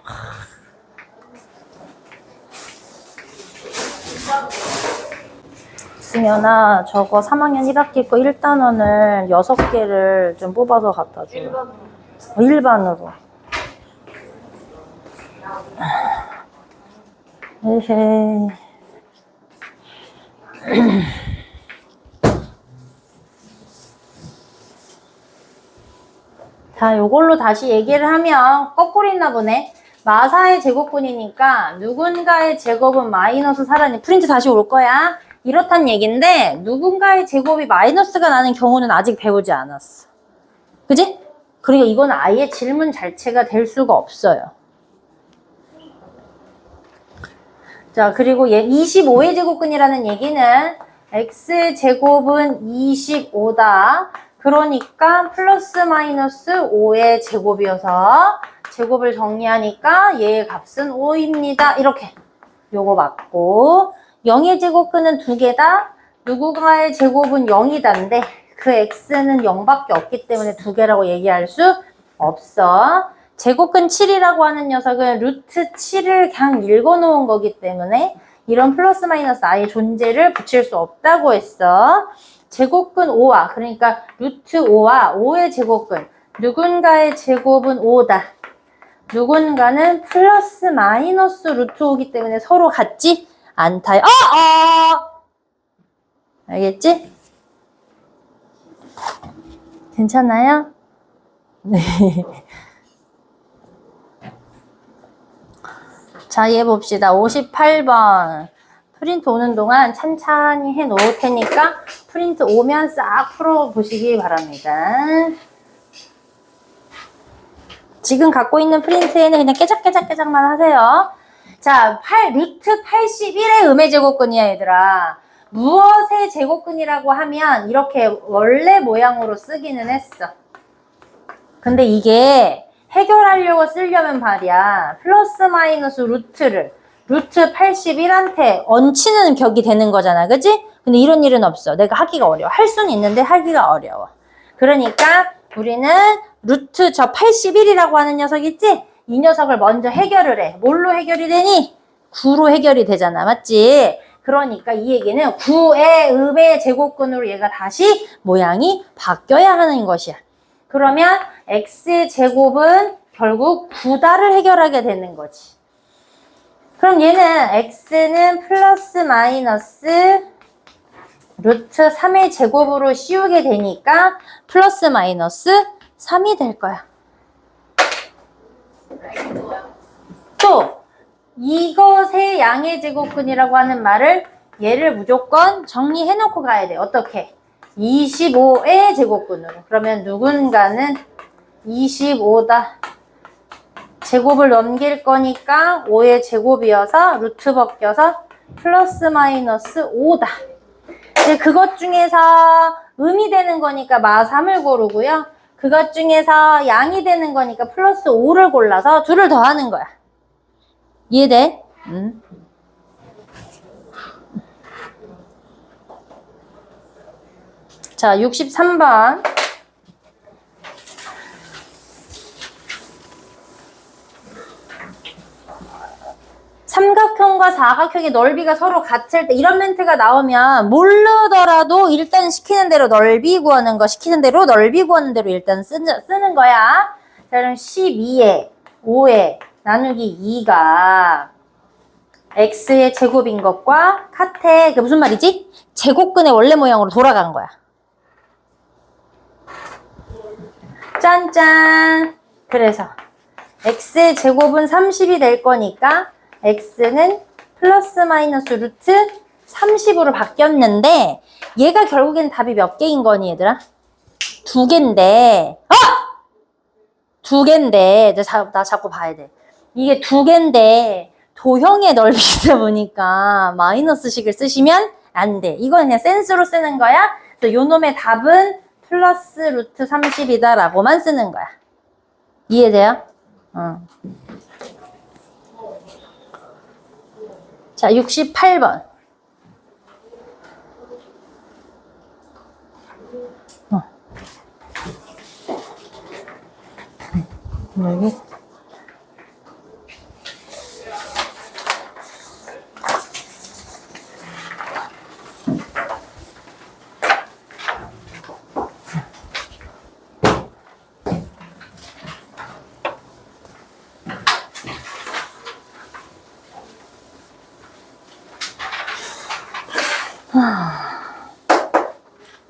승현아, 저거 3학년 1학기 거 1단원을 6개를 좀 뽑아서 갖다 줘. 일반으로. 에헤이. 자, 요걸로 다시 얘기를 하면 거꾸로 있나 보네. 마사의 제곱근이니까 누군가의 제곱은 마이너스 4라니 프린트 다시 올 거야. 이렇단 얘긴데 누군가의 제곱이 마이너스가 나는 경우는 아직 배우지 않았어. 그지? 그러니까 이건 아예 질문 자체가 될 수가 없어요. 자, 그리고 얘 25의 제곱근이라는 얘기는 x의 제곱은 25다. 그러니까 플러스 마이너스 5의 제곱이어서 제곱을 정리하니까 얘의 값은 5입니다. 이렇게. 요거 맞고 0의 제곱근은 2개다. 누군가의 제곱은 0이다인데 그 x는 0밖에 없기 때문에 2개라고 얘기할 수 없어. 제곱근 7이라고 하는 녀석은 루트 7을 그냥 읽어놓은 거기 때문에 이런 플러스 마이너스 아예 존재를 붙일 수 없다고 했어. 제곱근 5와 그러니까 루트 5와 5의 제곱근 누군가의 제곱은 5다. 누군가는 플러스 마이너스 루트 5기 때문에 서로 같지 않다요. 알겠지? 괜찮아요? 네. 자, 얘 봅시다. 58번. 프린트 오는 동안 찬찬히 해 놓을 테니까 프린트 오면 싹 풀어보시기 바랍니다. 지금 갖고 있는 프린트에는 그냥 깨작깨작만 하세요. 자, 자, 루트 81의 음의 제곱근이야, 얘들아. 무엇의 제곱근이라고 하면 이렇게 원래 모양으로 쓰기는 했어. 근데 이게 해결하려고 쓰려면 말이야. 플러스 마이너스 루트 81한테 얹히는 격이 되는 거잖아. 그치? 근데 이런 일은 없어. 내가 하기가 어려워. 할 수는 있는데 하기가 어려워. 그러니까 우리는 루트 81이라고 하는 녀석 있지? 이 녀석을 먼저 해결을 해. 뭘로 해결이 되니? 9로 해결이 되잖아. 맞지? 그러니까 이 얘기는 9의 음의 제곱근으로 얘가 다시 모양이 바뀌어야 하는 것이야. 그러면 x제곱은 결국 9다를 해결하게 되는 거지. 그럼 얘는 x는 플러스 마이너스 루트 3의 제곱으로 씌우게 되니까 플러스 마이너스 3이 될 거야. 또 이것의 양의 제곱근이라고 하는 말을 얘를 무조건 정리해 놓고 가야 돼. 어떻게? 25의 제곱근으로. 그러면 누군가는 25다. 제곱을 넘길 거니까 5의 제곱이어서 루트 벗겨서 플러스 마이너스 5다. 그것 중에서 음이 되는 거니까 마3을 고르고요. 그것 중에서 양이 되는 거니까 플러스 5를 골라서 둘을 더하는 거야. 이해돼? 자, 63번. 삼각형과 사각형의 넓이가 서로 같을 때 이런 멘트가 나오면 모르더라도 일단 시키는 대로 넓이 구하는 거, 시키는 대로 넓이 구하는 대로 일단 쓰는 거야. 자, 그럼 12에 5에 나누기 2가 x의 제곱인 것과 같아. 그게 무슨 말이지? 제곱근의 원래 모양으로 돌아간 거야. 짠짠. 그래서 x의 제곱은 30이 될 거니까 x는 플러스 마이너스 루트 30으로 바뀌었는데 얘가 결국엔 답이 몇 개인 거니 얘들아? 2개인데 두 개인데 나 자꾸 봐야 돼. 이게 2개인데 도형의 넓이다 보니까 마이너스식을 쓰시면 안 돼. 이건 그냥 센스로 쓰는 거야. 그래서 요 놈의 답은 플러스 루트 30이다 라고만 쓰는 거야. 이해돼요? 자, 68번. 여기.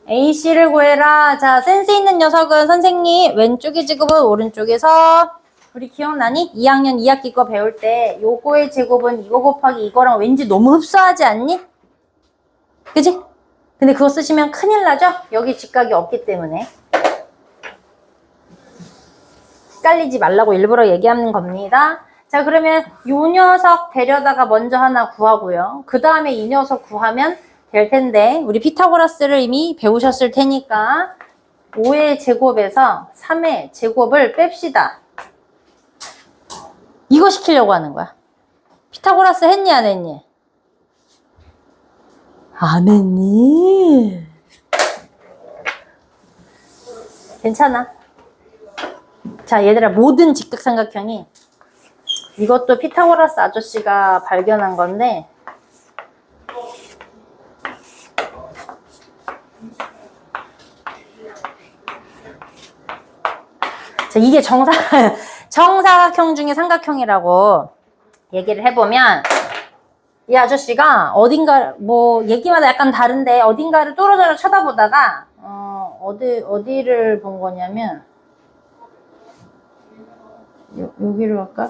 AC를 구해라. 자, 센스 있는 녀석은 선생님 왼쪽의 제곱은 오른쪽에서 우리 기억나니? 2학년 2학기 거 배울 때 요거의 제곱은 이거 곱하기 이거랑 왠지 너무 흡사하지 않니? 그치? 근데 그거 쓰시면 큰일 나죠? 여기 직각이 없기 때문에. 헷갈리지 말라고 일부러 얘기하는 겁니다. 자, 그러면 요 녀석 데려다가 먼저 하나 구하고요. 그 다음에 이 녀석 구하면 될 텐데 우리 피타고라스를 이미 배우셨을 테니까 5의 제곱에서 3의 제곱을 뺍시다. 이거 시키려고 하는 거야. 피타고라스 했니 안 했니? 안 했니? 괜찮아. 자, 얘들아, 모든 직각삼각형이 이것도 피타고라스 아저씨가 발견한 건데 자, 이게 정사각형 중에 삼각형이라고 얘기를 해보면 이 아저씨가 어딘가 뭐 얘기마다 약간 다른데 어딘가를 뚫어져라 쳐다보다가 어디를 본 거냐면 여기로 갈까?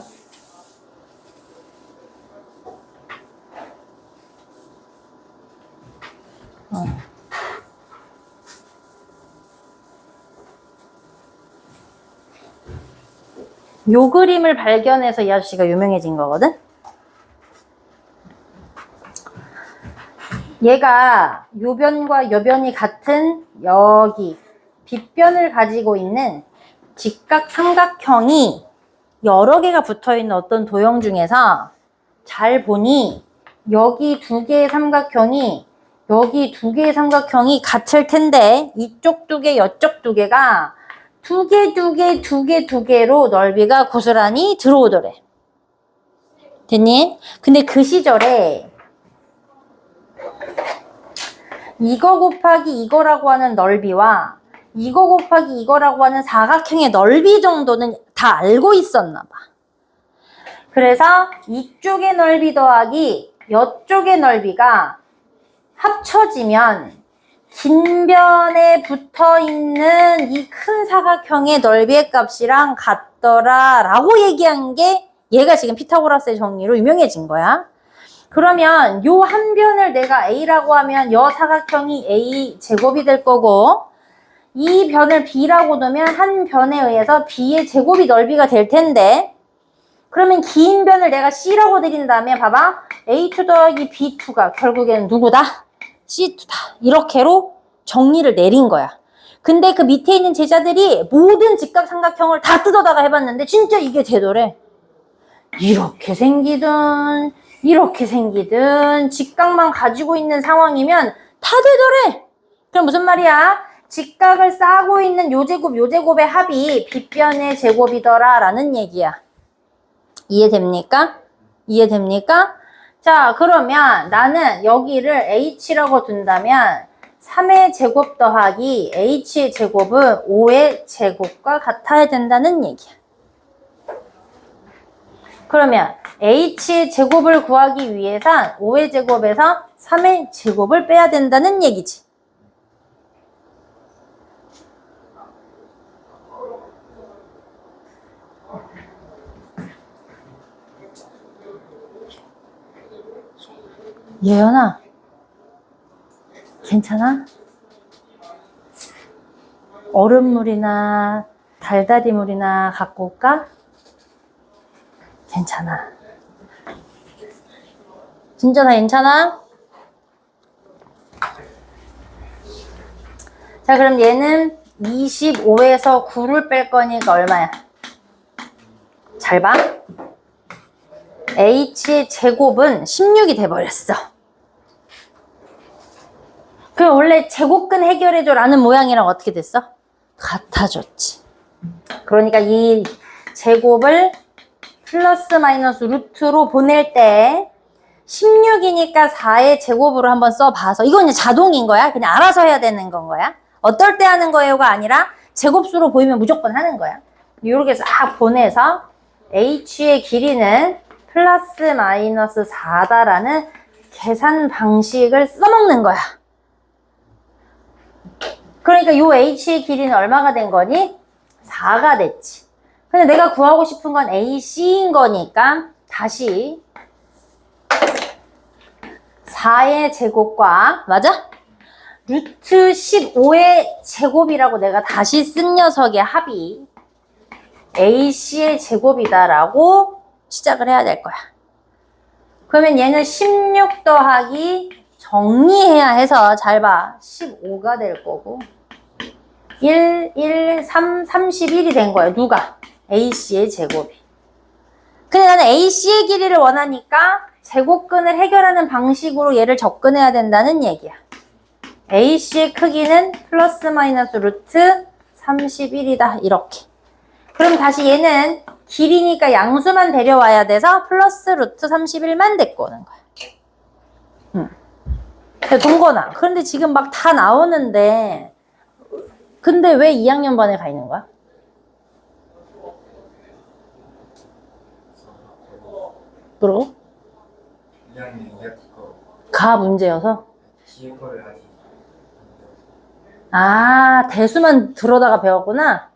요 그림을 발견해서 이 아저씨가 유명해진 거거든? 얘가 요변과 여변이 같은 여기 빗변을 가지고 있는 직각 삼각형이 여러 개가 붙어있는 어떤 도형 중에서 잘 보니 여기 두 개의 삼각형이 여기 두 개의 삼각형이 같을 텐데 이쪽 두 개, 이쪽 두 개가 두 개로 넓이가 고스란히 들어오더래. 됐니? 근데 그 시절에 이거 곱하기 이거라고 하는 넓이와 이거 곱하기 이거라고 하는 사각형의 넓이 정도는 다 알고 있었나 봐. 그래서 이쪽의 넓이 더하기 이쪽의 넓이가 합쳐지면 긴 변에 붙어있는 이 큰 사각형의 넓이의 값이랑 같더라 라고 얘기한 게 얘가 지금 피타고라스의 정리로 유명해진 거야. 그러면 요 한 변을 내가 A라고 하면 요 사각형이 A 제곱이 될 거고 이 변을 B라고 두면 한 변에 의해서 B의 제곱이 넓이가 될 텐데 그러면 긴 변을 내가 C라고 드린 다음에 봐봐. A2 더하기 B2가 결국에는 누구다? C2다. 이렇게로 정리를 내린 거야. 근데 그 밑에 있는 제자들이 모든 직각삼각형을 다 뜯어다가 해봤는데 진짜 이게 되더래. 이렇게 생기든 이렇게 생기든 직각만 가지고 있는 상황이면 다 되더래. 그럼 무슨 말이야? 직각을 싸고 있는 요 제곱의 합이 빗변의 제곱이더라 라는 얘기야. 이해됩니까? 이해됩니까? 자, 그러면 나는 여기를 h라고 둔다면 3의 제곱 더하기 h의 제곱은 5의 제곱과 같아야 된다는 얘기야. 그러면 h의 제곱을 구하기 위해선 5의 제곱에서 3의 제곱을 빼야 된다는 얘기지. 예연아, 괜찮아? 얼음물이나 달달이물이나 갖고 올까? 괜찮아. 진짜 다 괜찮아? 자, 그럼 얘는 25에서 9를 뺄 거니까 얼마야? 잘 봐. h의 제곱은 16이 돼버렸어. 그럼 원래 제곱근 해결해줘 라는 모양이랑 어떻게 됐어? 같아졌지. 그러니까 이 제곱을 플러스 마이너스 루트로 보낼 때 16이니까 4의 제곱으로 한번 써봐서 이건 이제 자동인 거야. 그냥 알아서 해야 되는 건 거야. 어떨 때 하는 거예요가 아니라 제곱수로 보이면 무조건 하는 거야. 이렇게 싹 보내서 h의 길이는 플러스 마이너스 4다라는 계산 방식을 써먹는 거야. 그러니까 요 h의 길이는 얼마가 된 거니? 4가 됐지. 근데 내가 구하고 싶은 건 AC인 거니까 다시 4의 제곱과 맞아? 루트 15의 제곱이라고 내가 다시 쓴 녀석의 합이 AC의 제곱이다라고 시작을 해야 될 거야. 그러면 얘는 16 더하기 정리해야 해서 잘 봐. 15가 될 거고 1, 1, 3, 31이 된 거예요. 누가? AC의 제곱이. 근데 나는 AC의 길이를 원하니까 제곱근을 해결하는 방식으로 얘를 접근해야 된다는 얘기야. AC의 크기는 플러스 마이너스 루트 31이다. 이렇게. 그럼 다시 얘는 길이니까 양수만 데려와야 돼서 플러스 루트 31만 데리고 오는 거야. 동건아. 그런데 지금 막 다 나오는데 근데 왜 2학년반에 가 있는 거야? 뭐라고? 2학년 2학기 가 문제여서? 기억을 하기. 아, 대수만 들어다가 배웠구나?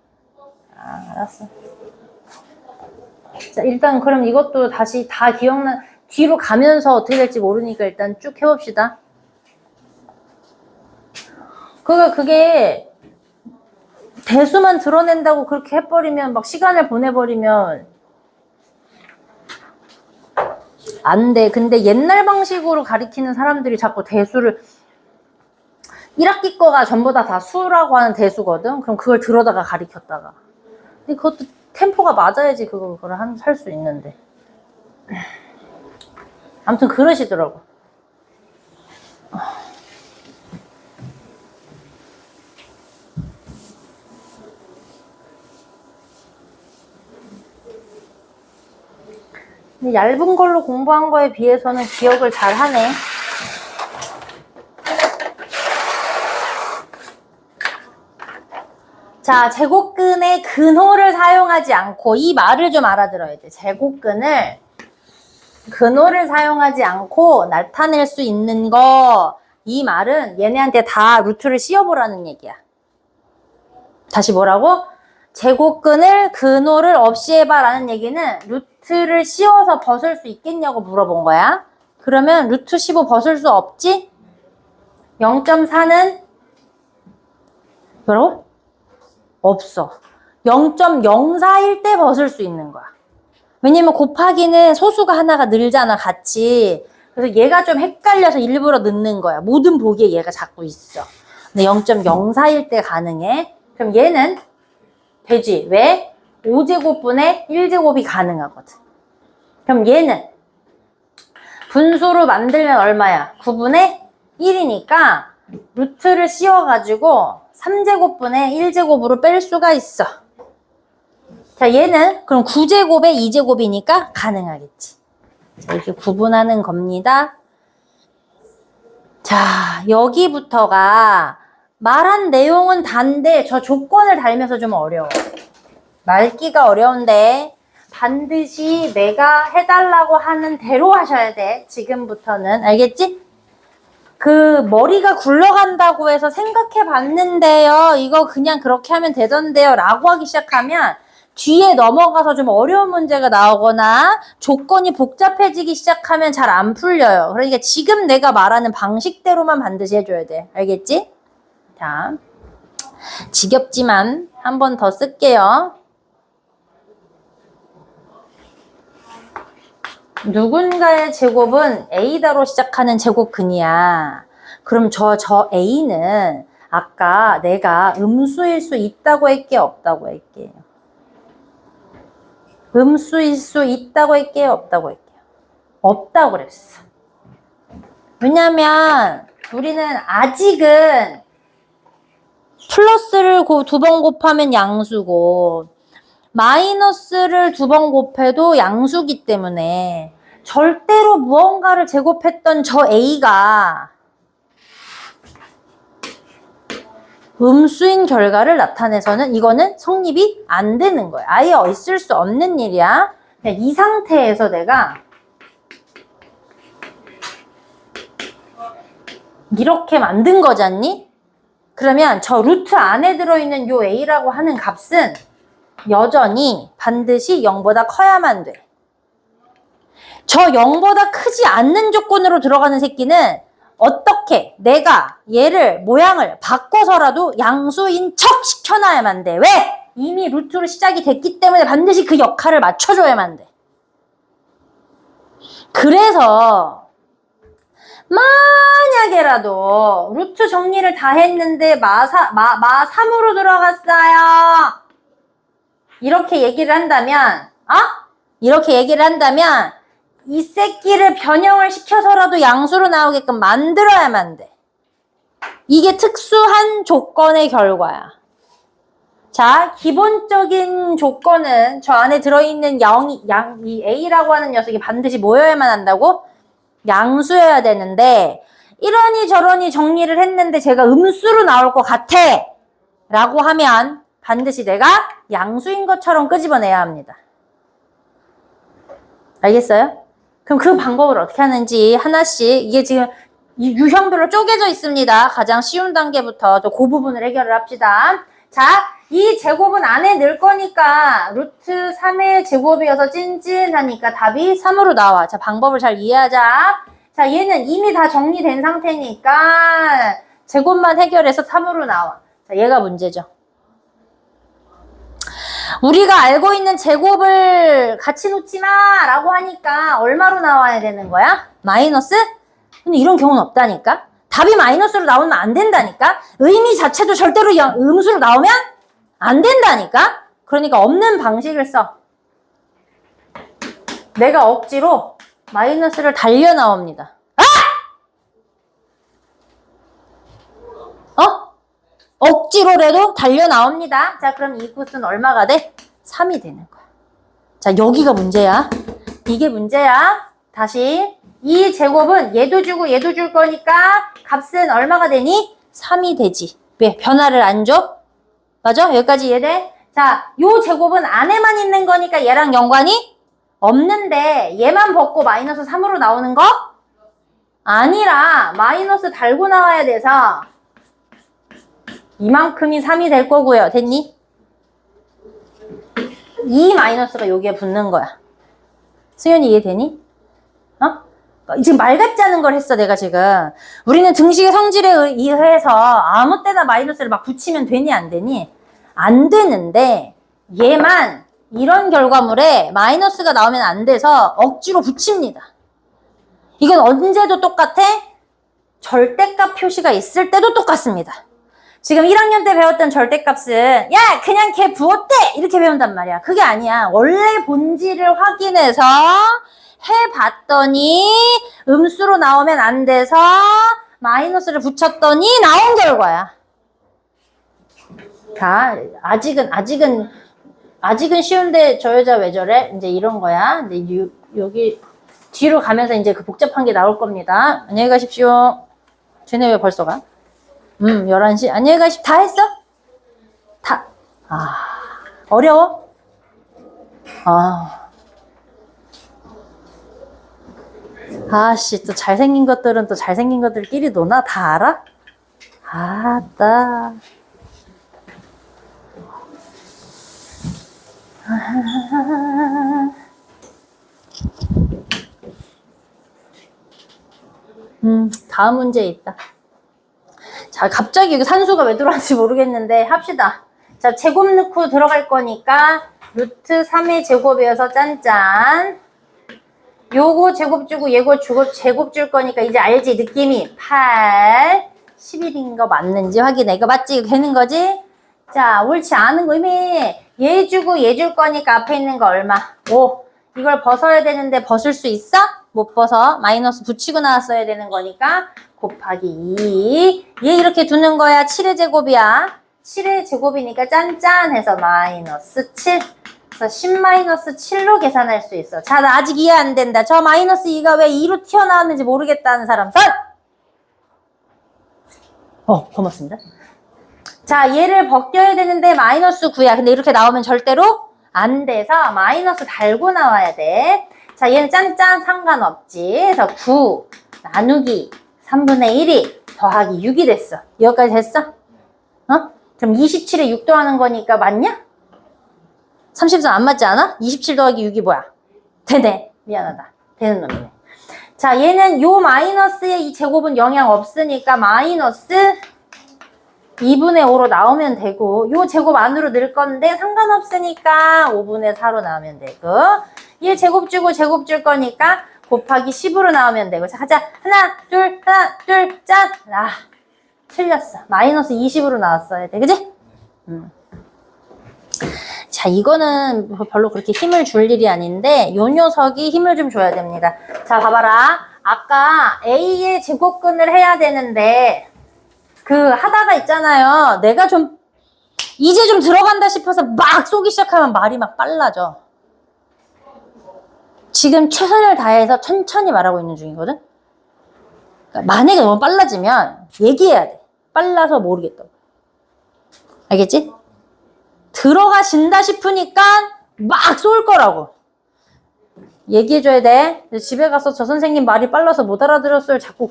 아, 알았어. 자, 일단 그럼 이것도 다시 다 뒤로 가면서 어떻게 될지 모르니까 일단 쭉 해봅시다. 그게 대수만 드러낸다고 그렇게 해버리면 막 시간을 보내버리면 안 돼. 근데 옛날 방식으로 가리키는 사람들이 자꾸 대수를 1학기 거가 전부 다 수라고 하는 대수거든. 그럼 그걸 들어다가 가리켰다가. 근데 그것도 템포가 맞아야지 그걸 할 수 있는데. 아무튼 그러시더라고. 근데 얇은 걸로 공부한 거에 비해서는 기억을 잘 하네. 자, 제곱근의 근호를 사용하지 않고, 이 말을 좀 알아들어야 돼. 제곱근을 근호를 사용하지 않고 나타낼 수 있는 거, 이 말은 얘네한테 다 루트를 씌워보라는 얘기야. 다시 뭐라고? 제곱근을 근호를 없이 해봐라는 얘기는 루트를 씌워서 벗을 수 있겠냐고 물어본 거야. 그러면 루트 15 벗을 수 없지? 0.4는 뭐라고? 없어. 0.04일 때 벗을 수 있는 거야. 왜냐면 곱하기는 소수가 하나가 늘잖아, 같이. 그래서 얘가 좀 헷갈려서 일부러 넣는 거야. 모든 보기에 얘가 자꾸 있어. 근데 0.04일 때 가능해. 그럼 얘는 되지. 왜? 5제곱분의 1제곱이 가능하거든. 그럼 얘는 분수로 만들면 얼마야? 9분의 1이니까 루트를 씌워가지고 3제곱분의 1제곱으로 뺄 수가 있어. 자, 얘는 그럼 9제곱에 2제곱이니까 가능하겠지. 자, 이렇게 구분하는 겁니다. 자, 여기부터가 말한 내용은 단데 저 조건을 달면서 좀 어려워. 말기가 어려운데 반드시 내가 해달라고 하는 대로 하셔야 돼. 지금부터는. 알겠지? 그 머리가 굴러간다고 해서 생각해 봤는데요. 이거 그냥 그렇게 하면 되던데요. 라고 하기 시작하면 뒤에 넘어가서 좀 어려운 문제가 나오거나 조건이 복잡해지기 시작하면 잘 안 풀려요. 그러니까 지금 내가 말하는 방식대로만 반드시 해줘야 돼. 알겠지? 자, 지겹지만 한 번 더 쓸게요. 누군가의 제곱은 A다로 시작하는 제곱근이야. 그럼 저 A는 아까 내가 음수일 수 있다고 할게요, 없다고 할게요? 음수일 수 있다고 할게요, 없다고 할게요? 없다고 그랬어. 왜냐면 우리는 아직은 플러스를 2번 곱하면 양수고 마이너스를 2번 곱해도 양수기 때문에 절대로 무언가를 제곱했던 저 A가 음수인 결과를 나타내서는 이거는 성립이 안 되는 거야. 아예 있을 수 없는 일이야. 이 상태에서 내가 이렇게 만든 거잖니? 그러면 저 루트 안에 들어있는 요 A라고 하는 값은 여전히 반드시 0보다 커야만 돼. 저 0보다 크지 않는 조건으로 들어가는 새끼는 어떻게 내가 얘를 모양을 바꿔서라도 양수인 척 시켜놔야만 돼. 왜? 이미 루트로 시작이 됐기 때문에 반드시 그 역할을 맞춰줘야만 돼. 그래서 만약에라도 루트 정리를 다 했는데 마 3으로 들어갔어요. 이렇게 얘기를 한다면, 이렇게 얘기를 한다면, 이 새끼를 변형을 시켜서라도 양수로 나오게끔 만들어야만 돼. 이게 특수한 조건의 결과야. 자, 기본적인 조건은 저 안에 들어있는 이 A라고 하는 녀석이 반드시 모여야만 한다고? 양수여야 되는데, 이러니 저러니 정리를 했는데 제가 음수로 나올 것 같아. 라고 하면, 반드시 내가 양수인 것처럼 끄집어내야 합니다. 알겠어요? 그럼 그 방법을 어떻게 하는지 하나씩 이게 지금 유형별로 쪼개져 있습니다. 가장 쉬운 단계부터 또 그 부분을 해결을 합시다. 자, 이 제곱은 안에 넣을 거니까 루트 3의 제곱이어서 찐찐하니까 답이 3으로 나와. 자, 방법을 잘 이해하자. 자, 얘는 이미 다 정리된 상태니까 제곱만 해결해서 3으로 나와. 자, 얘가 문제죠. 우리가 알고 있는 제곱을 같이 놓지 마 라고 하니까 얼마로 나와야 되는 거야? 마이너스? 근데 이런 경우는 없다니까? 답이 마이너스로 나오면 안 된다니까? 의미 자체도 절대로 음수로 나오면 안 된다니까? 그러니까 없는 방식을 써. 내가 억지로 마이너스를 달려 나옵니다. 억지로라도 달려 나옵니다. 자, 그럼 이 굿은 얼마가 돼? 3이 되는 거야. 자, 여기가 문제야. 이게 문제야. 다시. 이 제곱은 얘도 주고 얘도 줄 거니까 값은 얼마가 되니? 3이 되지. 왜? 변화를 안 줘? 맞아? 여기까지 이해돼? 자, 요 제곱은 안에만 있는 거니까 얘랑 연관이 없는데 얘만 벗고 마이너스 3으로 나오는 거? 아니라 마이너스 달고 나와야 돼서 이만큼이 3이 될 거고요. 됐니? 이 마이너스가 여기에 붙는 거야. 수연이 이해되니? 지금 말 같지 않은 걸 했어, 내가 지금. 우리는 등식의 성질에 의해서 아무 때나 마이너스를 막 붙이면 되니, 안 되니? 안 되는데, 얘만 이런 결과물에 마이너스가 나오면 안 돼서 억지로 붙입니다. 이건 언제도 똑같아? 절대값 표시가 있을 때도 똑같습니다. 지금 1학년 때 배웠던 절대값은 야 그냥 걔 부었대 이렇게 배운단 말이야. 그게 아니야. 원래 본질을 확인해서 해봤더니 음수로 나오면 안 돼서 마이너스를 붙였더니 나온 결과야. 자, 아직은 쉬운데 저 여자 왜 저래? 이제 이런 거야. 근데 여기 뒤로 가면서 이제 그 복잡한 게 나올 겁니다. 안녕히 가십시오. 쟤네 왜 벌써 가? 11시. 안녕히 가십시오. 다 했어? 다. 어려워? 아씨, 또 잘생긴 것들은 또 잘생긴 것들끼리 노나? 다 알아? 아따. 다음 문제 있다. 자, 갑자기 여기 산수가 왜 들어왔는지 모르겠는데 합시다. 자, 제곱 넣고 들어갈 거니까 루트 3의 제곱이어서 짠짠. 요거 제곱 주고 얘거 주고 제곱 줄 거니까 이제 알지? 느낌이 8, 11인 거 맞는지 확인해. 이거 맞지? 되는 거지? 자, 옳지 않은 거 이미 얘 주고 얘 줄 거니까 앞에 있는 거 얼마? 5. 이걸 벗어야 되는데 벗을 수 있어? 못 벗어. 마이너스 붙이고 나왔어야 되는 거니까 곱하기 2. 얘 이렇게 두는 거야. 7의 제곱이야. 7의 제곱이니까 짠짠해서 마이너스 7. 그래서 10-7로 계산할 수 있어. 자, 나 아직 이해 안 된다. 저 마이너스 2가 왜 2로 튀어나왔는지 모르겠다는 사람 선! 고맙습니다. 자, 얘를 벗겨야 되는데 마이너스 9야. 근데 이렇게 나오면 절대로 안 돼서 마이너스 달고 나와야 돼. 자, 얘는 짠짠 상관없지. 그래서 9 나누기 3분의 1이 더하기 6이 됐어. 여기까지 됐어? 그럼 27에 6 더하는 거니까 맞냐? 33 안 맞지 않아? 27 더하기 6이 뭐야? 되네. 미안하다. 되는 놈이네. 자, 얘는 요 마이너스의 이 제곱은 영향 없으니까 마이너스 2분의 5로 나오면 되고 요 제곱 안으로 넣을 건데 상관없으니까 5분의 4로 나오면 되고 얘 제곱 주고 제곱 줄 거니까 곱하기 10으로 나오면 되고 자, 가자. 하나, 둘, 짠! 틀렸어. 마이너스 20으로 나왔어야 돼. 그지? 자, 이거는 별로 그렇게 힘을 줄 일이 아닌데 요 녀석이 힘을 좀 줘야 됩니다. 자, 봐봐라. 아까 A의 제곱근을 해야 되는데 하다가 있잖아요. 내가 이제 좀 들어간다 싶어서 막 쏘기 시작하면 말이 막 빨라져. 지금 최선을 다해서 천천히 말하고 있는 중이거든? 그러니까 만약에 너무 빨라지면 얘기해야 돼. 빨라서 모르겠다고. 알겠지? 들어가신다 싶으니까 막 쏠 거라고. 얘기해줘야 돼. 집에 가서 저 선생님 말이 빨라서 못 알아들었어요. 자꾸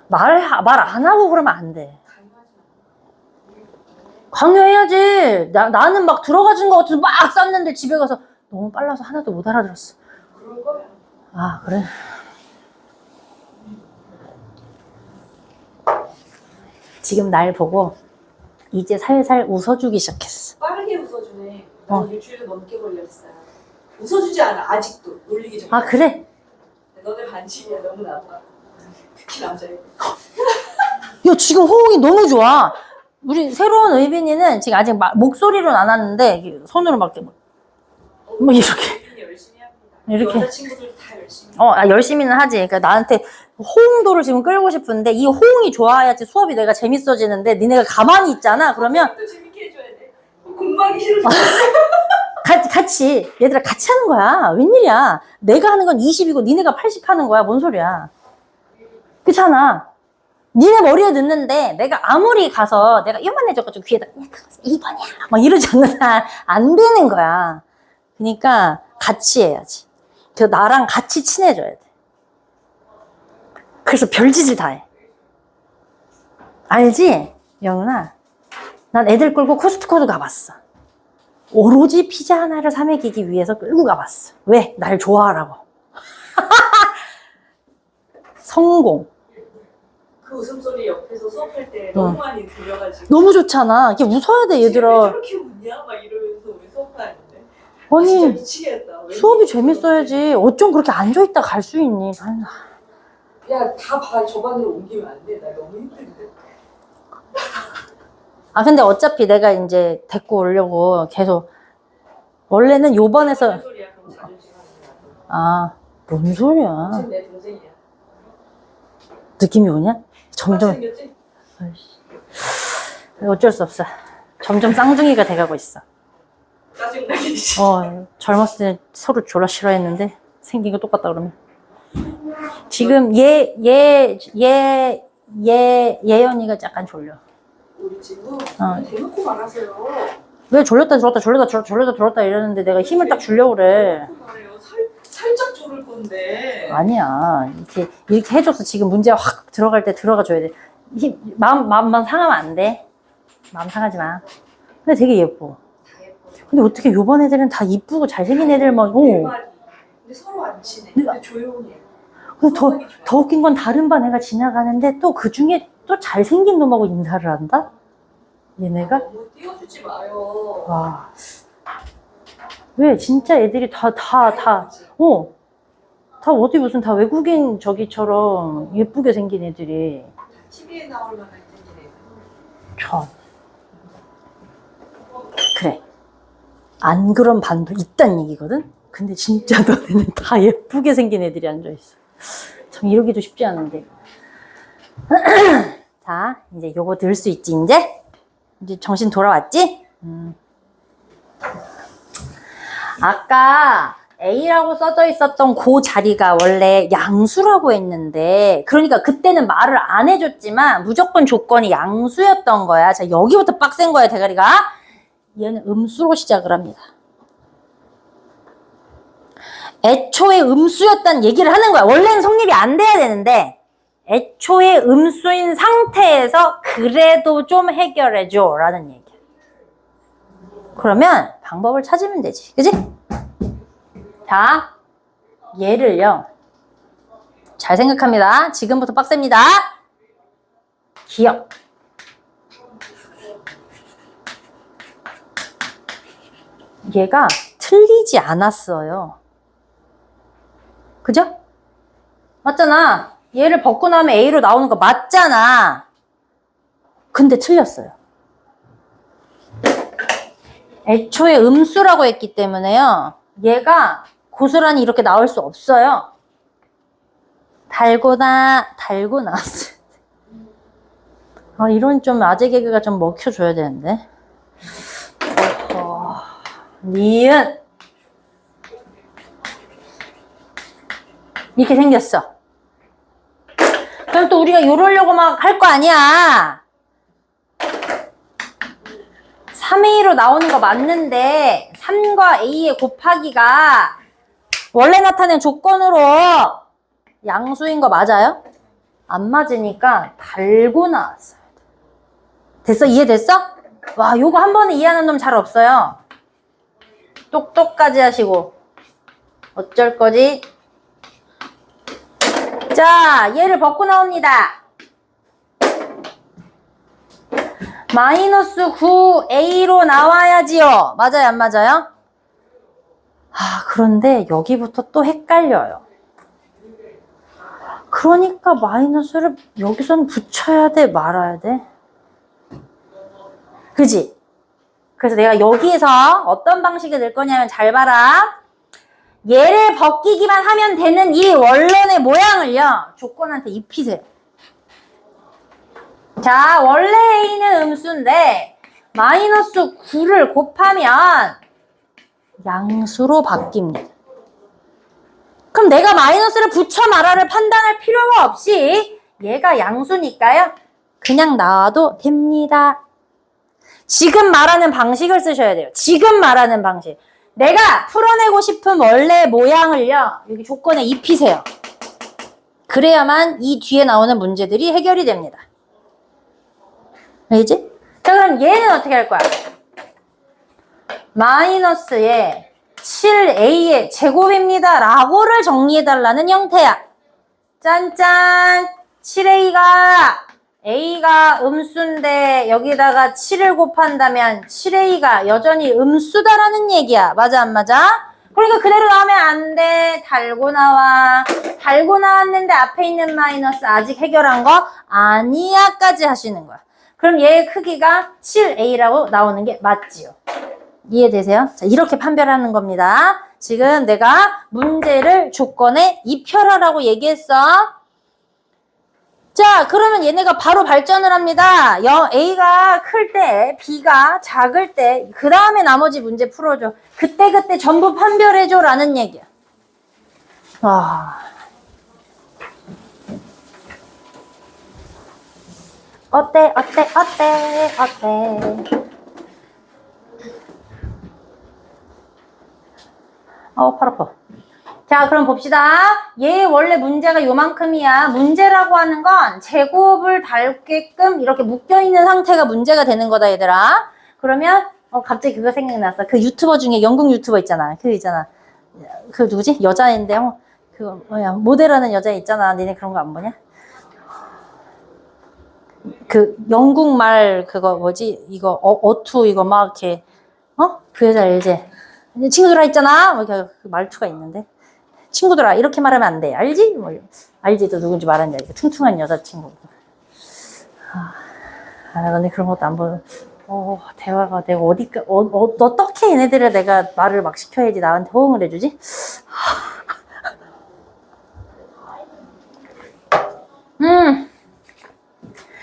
말 안 하고 그러면 안 돼. 강요해야지. 나는 막 들어가진 거 같아서 막 쌌는데 집에 가서 너무 빨라서 하나도 못 알아들었어. 그럴 거야. 그래. 지금 날 보고 이제 살살 웃어주기 시작했어. 빠르게 웃어주네. 나는 일주일 넘게 걸렸어요. 웃어주지 않아 아직도 놀리기 전에. 아, 그래? 너네 반칙이야 너무 나빠. 특히 남자애들. 야, 지금 호응이 너무 좋아. 우리 새로운 의빈이는 지금 아직 목소리로는 안 왔는데, 이게 손으로 막, 이렇게. 의빈이 열심히 합니다. 이렇게. 여자친구들 다 열심히. 열심히는 하지. 그러니까 나한테 호응도를 지금 끌고 싶은데, 이 호응이 좋아야지 수업이 내가 재밌어지는데, 니네가 가만히 있잖아. 그러면, 또 재밌게 해줘야 돼. 공부하기 싫어. 같이, 얘들아 같이 하는 거야. 웬일이야. 내가 하는 건 20이고, 니네가 80 하는 거야. 뭔 소리야. 그렇잖아. 니네 머리에 넣는데 내가 아무리 가서 내가 요만해져가지고 귀에다 2번이야 막 이러지 않는 한 안 되는 거야. 그러니까 같이 해야지. 그래서 나랑 같이 친해져야 돼. 그래서 별짓을 다 해. 알지? 영은아. 난 애들 끌고 코스트코도 가봤어. 오로지 피자 하나를 사 먹이기 위해서 끌고 가봤어. 왜? 날 좋아하라고. 성공. 그 웃음소리 옆에서 수업할 때 너무 많이 들려가지고. 너무 좋잖아. 이게 웃어야 돼, 왜 얘들아. 저렇게 웃냐? 막 이러면서 우리 수업하는데. 아니, 진짜 미치겠다. 수업이 재밌어야지. 어쩜 그렇게 앉아있다 갈 수 있니? 야, 다 저 반으로 옮기면 안 돼. 나 너무 힘든데. 근데 어차피 내가 이제 데리고 오려고 계속. 원래는 요번에서. 무슨 소리야? 그럼 자존심 하는 거야. 뭔 소리야. 무슨 내 동생이야. 느낌이 오냐? 점점. 생겼지? 어쩔 수 없어. 점점 쌍둥이가 돼가고 있어. 짜증나게. 젊었을 때 서로 졸라 싫어했는데 생긴 거 똑같다 그러면. 지금 예연이가 약간 졸려. 우리 친구 어. 대놓고 말하세요. 왜 졸렸다 졸렸다 이러는데 내가 힘을 딱 주려고 그래. 말해요. 살짝 졸을 건데. 아니야. 이렇게 해줘서 지금 문제가 확 들어갈 때 들어가 줘야 돼. 마음만 상하면 안 돼. 마음 상하지 마. 근데 되게 예뻐. 다 예뻐. 근데 어떻게 요번 애들은 다 이쁘고 잘생긴 애들만, 내 말이. 근데 서로 안 친해. 근데 조용히 해. 근데 더 웃긴 건 다른 반 애가 지나가는데 또 그 중에 또 잘생긴 놈하고 인사를 한다? 얘네가? 너무 띄워주지 마요. 와. 왜 진짜 애들이 다 어디 무슨 다 외국인 저기처럼 예쁘게 생긴 애들이. TV에 나올 만한 생긴 애. 참. 그래. 안 그런 반도 있단 얘기거든? 근데 진짜 너네는 다 예쁘게 생긴 애들이 앉아있어. 참 이러기도 쉽지 않은데. 자, 이제 요거 들 수 있지, 이제? 이제 정신 돌아왔지? 아까 A라고 써져 있었던 그 자리가 원래 양수라고 했는데, 그러니까 그때는 말을 안 해줬지만 무조건 조건이 양수였던 거야. 자, 여기부터 빡센 거야, 대가리가. 얘는 음수로 시작을 합니다. 애초에 음수였다는 얘기를 하는 거야. 원래는 성립이 안 돼야 되는데 애초에 음수인 상태에서 그래도 좀 해결해줘 라는 얘기야. 그러면 방법을 찾으면 되지. 그치? 자, 얘를요. 잘 생각합니다. 지금부터 빡셉니다. 기억. 얘가 틀리지 않았어요. 그죠? 맞잖아. 얘를 벗고 나면 A로 나오는 거 맞잖아. 근데 틀렸어요. 애초에 음수라고 했기 때문에요. 얘가 고스란히 이렇게 나올 수 없어요. 달고 나왔어요. 이런 좀 아재 개그가 좀 먹혀줘야 되는데. 니은. 이렇게 생겼어. 그럼 또 우리가 요러려고 막 할 거 아니야. 3A로 나오는 거 맞는데 3과 A의 곱하기가 원래 나타낸 조건으로 양수인 거 맞아요? 안 맞으니까 달고 나왔어요. 됐어? 이해됐어? 와, 요거 한 번에 이해하는 놈 잘 없어요. 똑똑까지 하시고 어쩔 거지? 자, 얘를 벗고 나옵니다. 마이너스 9a로 나와야지요. 맞아요, 안 맞아요? 그런데 여기부터 또 헷갈려요. 그러니까 마이너스를 여기선 붙여야 돼, 말아야 돼? 그지? 그래서 내가 여기에서 어떤 방식을 낼 거냐면 잘 봐라. 얘를 벗기기만 하면 되는 이 원론의 모양을요. 조건한테 입히세요. 자, 원래 a는 음수인데 마이너스 9를 곱하면 양수로 바뀝니다. 그럼 내가 마이너스를 붙여 말아를 판단할 필요가 없이 얘가 양수니까요. 그냥 나와도 됩니다. 지금 말하는 방식을 쓰셔야 돼요. 지금 말하는 방식. 내가 풀어내고 싶은 원래 모양을요. 여기 조건에 입히세요. 그래야만 이 뒤에 나오는 문제들이 해결이 됩니다. 알겠지? 자, 그럼 얘는 어떻게 할 거야? 마이너스에 7a의 제곱입니다. 라고를 정리해달라는 형태야. 짠짠! 7a가 음수인데 여기다가 7을 곱한다면 7a가 여전히 음수다라는 얘기야. 맞아, 안 맞아? 그러니까 그대로 나오면 안 돼. 달고 나와. 달고 나왔는데 앞에 있는 마이너스 아직 해결한 거 아니야까지 하시는 거야. 그럼 얘의 크기가 7a라고 나오는 게 맞지요. 이해되세요? 자, 이렇게 판별하는 겁니다. 지금 내가 문제를 조건에 입혀라라고 얘기했어. 자, 그러면 얘네가 바로 발전을 합니다. A가 클 때, B가 작을 때, 그 다음에 나머지 문제 풀어줘. 그때 전부 판별해줘 라는 얘기야. 어때? 팔 아파. 자, 그럼 봅시다. 얘 원래 문제가 요만큼이야. 문제라고 하는 건 제곱을 닮게끔 이렇게 묶여있는 상태가 문제가 되는 거다, 얘들아. 그러면 갑자기 그거 생각났어. 그 유튜버 중에 영국 유튜버 있잖아. 그 누구지? 여자인데 모델하는 여자 있잖아. 니네 그런 거 안 보냐? 그 영국말 그거 뭐지? 이거 어투 이거 막 이렇게 그 여자 알지? 친구들아 있잖아. 뭐 그 말투가 있는데. 친구들아 이렇게 말하면 안 돼. 알지? 알지? 또 누군지 말하는지 알지? 퉁퉁한 여자친구. 근데 그런 것도 안 보는. 대화가 내가 어떻게 얘네들을 내가 말을 막 시켜야지 나한테 호응을 해주지?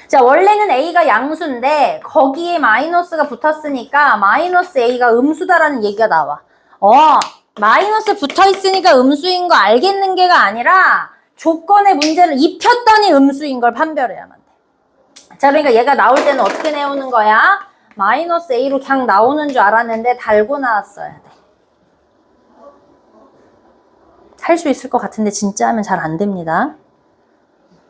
자, 원래는 a가 양수인데 거기에 마이너스가 붙었으니까 마이너스 a가 음수다라는 얘기가 나와. 마이너스 붙어있으니까 음수인 거 알겠는 게가 아니라 조건의 문제를 입혔더니 음수인 걸 판별해야만 돼. 자, 그러니까 얘가 나올 때는 어떻게 나오는 거야? 마이너스 a로 그냥 나오는 줄 알았는데 달고 나왔어야 돼. 할 수 있을 것 같은데 진짜 하면 잘 안 됩니다.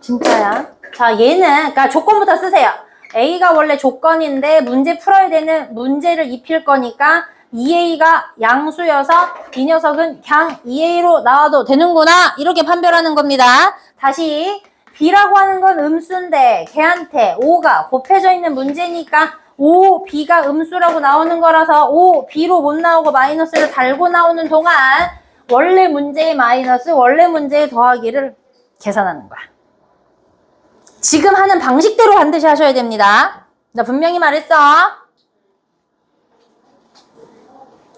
진짜야. 자, 얘는 그러니까 조건부터 쓰세요. a가 원래 조건인데 문제 풀어야 되는 문제를 입힐 거니까 2a가 양수여서 이 녀석은 그냥 2a로 나와도 되는구나. 이렇게 판별하는 겁니다. 다시 b라고 하는 건 음수인데 걔한테 5가 곱해져 있는 문제니까 5b가 음수라고 나오는 거라서 5b로 못 나오고 마이너스를 달고 나오는 동안 원래 문제의 마이너스, 원래 문제의 더하기를 계산하는 거야. 지금 하는 방식대로 반드시 하셔야 됩니다. 나 분명히 말했어.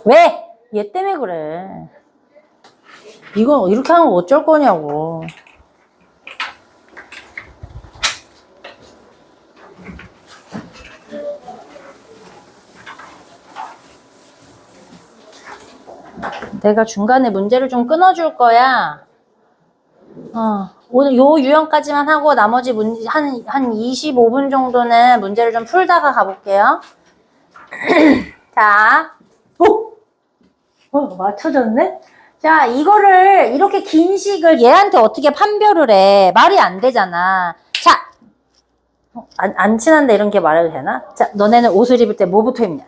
왜? 얘 때문에 그래. 이거 이렇게 하면 어쩔 거냐고. 내가 중간에 문제를 좀 끊어줄 거야. 오늘 요 유형까지만 하고 나머지 문제 한 25분 정도는 문제를 좀 풀다가 가볼게요. 자, 맞춰졌네? 자, 이거를 이렇게 긴 식을 얘한테 어떻게 판별을 해? 말이 안 되잖아. 자, 안 친한데 이런 게 말해도 되나? 자, 너네는 옷을 입을 때 뭐부터 입냐?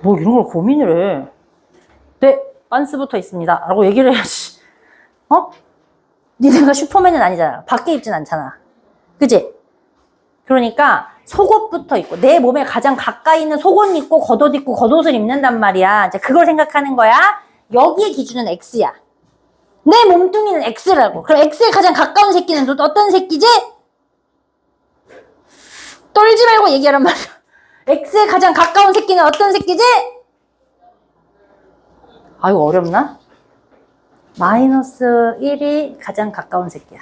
뭐 이런 걸 고민을 해. 네, 반스부터 있습니다. 라고 얘기를 해야지. 니네가 슈퍼맨은 아니잖아. 밖에 입진 않잖아. 그지? 그러니까 속옷부터 입고 내 몸에 가장 가까이 있는 속옷 입고 겉옷 입고 겉옷을 입는단 말이야. 이제 그걸 생각하는 거야. 여기의 기준은 X야. 내 몸뚱이는 X라고. 그럼 X에 가장 가까운 새끼는 또 어떤 새끼지? 떨지 말고 얘기하란 말이야. X에 가장 가까운 새끼는 어떤 새끼지? 아유 어렵나? 마이너스 1이 가장 가까운 새끼야.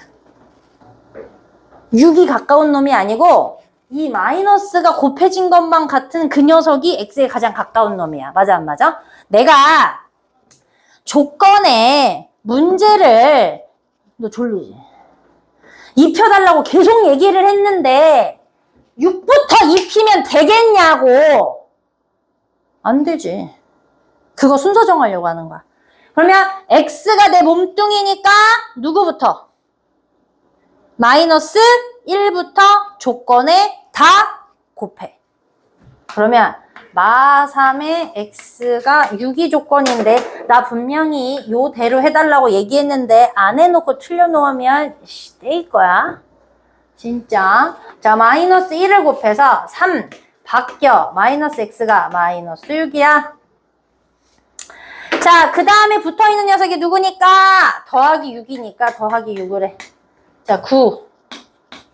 6이 가까운 놈이 아니고 이 마이너스가 곱해진 것만 같은 그 녀석이 X에 가장 가까운 놈이야. 맞아 안 맞아? 내가 조건에 문제를 너 졸리지? 입혀달라고 계속 얘기를 했는데 6부터 입히면 되겠냐고. 안 되지. 그거 순서 정하려고 하는 거야. 그러면 X가 내 몸뚱이니까 누구부터? 마이너스 1부터 조건에 다 곱해. 그러면 마3의 X가 6이 조건인데 나 분명히 요대로 해달라고 얘기했는데 안 해놓고 틀려놓으면 떼일 거야. 진짜. 자, 마이너스 1을 곱해서 3 바뀌어. 마이너스 X가 마이너스 6이야. 자, 그 다음에 붙어있는 녀석이 누구니까? 더하기 6이니까 더하기 6을 해. 자, 9.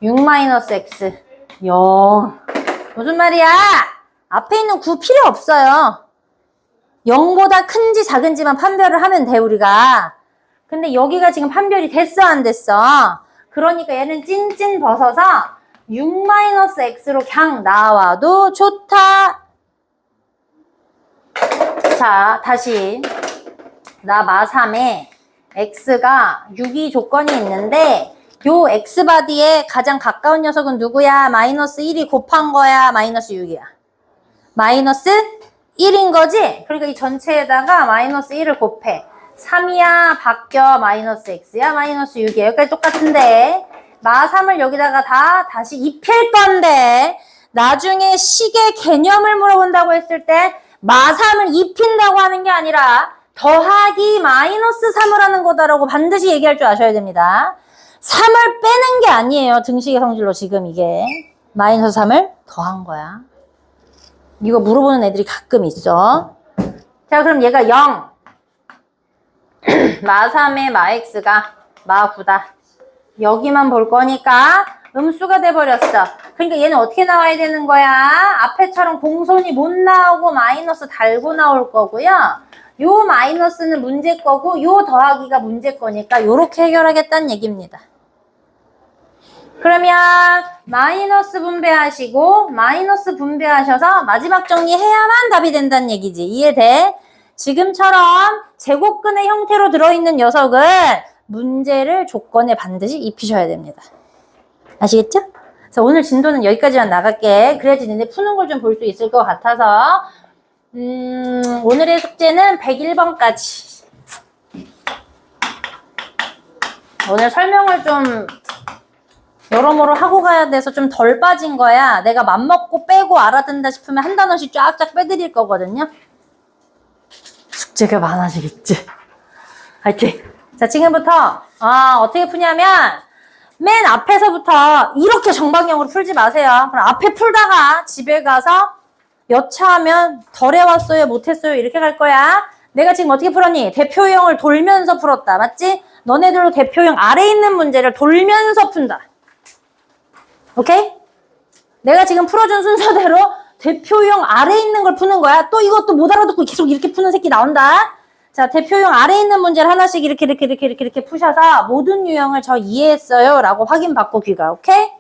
6 마이너스 X. 0. 무슨 말이야? 앞에 있는 9 필요 없어요. 0보다 큰지 작은지만 판별을 하면 돼, 우리가. 근데 여기가 지금 판별이 됐어, 안 됐어? 그러니까 얘는 찐찐 벗어서 6 마이너스 X로 그냥 나와도 좋다. 자, 다시. 나 마3에 X가 6이 조건이 있는데 요 X바디에 가장 가까운 녀석은 누구야? 마이너스 1이 곱한 거야? 마이너스 6이야? 마이너스 1인 거지? 그러니까 이 전체에다가 마이너스 1을 곱해. 3이야? 바뀌어? 마이너스 X야? 마이너스 6이야? 여기까지 똑같은데 마3을 여기다가 다시 입힐 건데 나중에 식의 개념을 물어본다고 했을 때 마3을 입힌다고 하는 게 아니라 더하기 마이너스 3을 하는 거다라고 반드시 얘기할 줄 아셔야 됩니다. 3을 빼는 게 아니에요. 등식의 성질로 지금 이게. 마이너스 3을 더한 거야. 이거 물어보는 애들이 가끔 있어. 자, 그럼 얘가 0. 마3의 마x가 마9다. 여기만 볼 거니까 음수가 돼버렸어. 그러니까 얘는 어떻게 나와야 되는 거야? 앞에처럼 공손이 못 나오고 마이너스 달고 나올 거고요. 요 마이너스는 문제 거고 요 더하기가 문제 거니까 요렇게 해결하겠다는 얘기입니다. 그러면 마이너스 분배하시고 마이너스 분배하셔서 마지막 정리해야만 답이 된다는 얘기지. 이해돼? 지금처럼 제곱근의 형태로 들어있는 녀석을 문제를 조건에 반드시 입히셔야 됩니다. 아시겠죠? 그래서 오늘 진도는 여기까지만 나갈게. 그래야지 니네 푸는 걸 좀 볼 수 있을 것 같아서 오늘의 숙제는 101번까지. 오늘 설명을 좀 여러모로 하고 가야 돼서 좀 덜 빠진 거야. 내가 맘먹고 빼고 알아듣는다 싶으면 한 단원씩 쫙쫙 빼드릴 거거든요. 숙제가 많아지겠지. 화이팅! 자, 지금부터 어떻게 푸냐면 맨 앞에서부터 이렇게 정방형으로 풀지 마세요. 그럼 앞에 풀다가 집에 가서 여차하면 덜 해왔어요, 못했어요 이렇게 갈 거야. 내가 지금 어떻게 풀었니? 대표형을 돌면서 풀었다. 맞지? 너네들도 대표형 아래에 있는 문제를 돌면서 푼다. 오케이? 내가 지금 풀어준 순서대로 대표형 아래에 있는 걸 푸는 거야. 또 이것도 못 알아듣고 계속 이렇게 푸는 새끼 나온다. 자, 대표형 아래에 있는 문제를 하나씩 이렇게 푸셔서 모든 유형을 저 이해했어요 라고 확인받고 귀가. 오케이?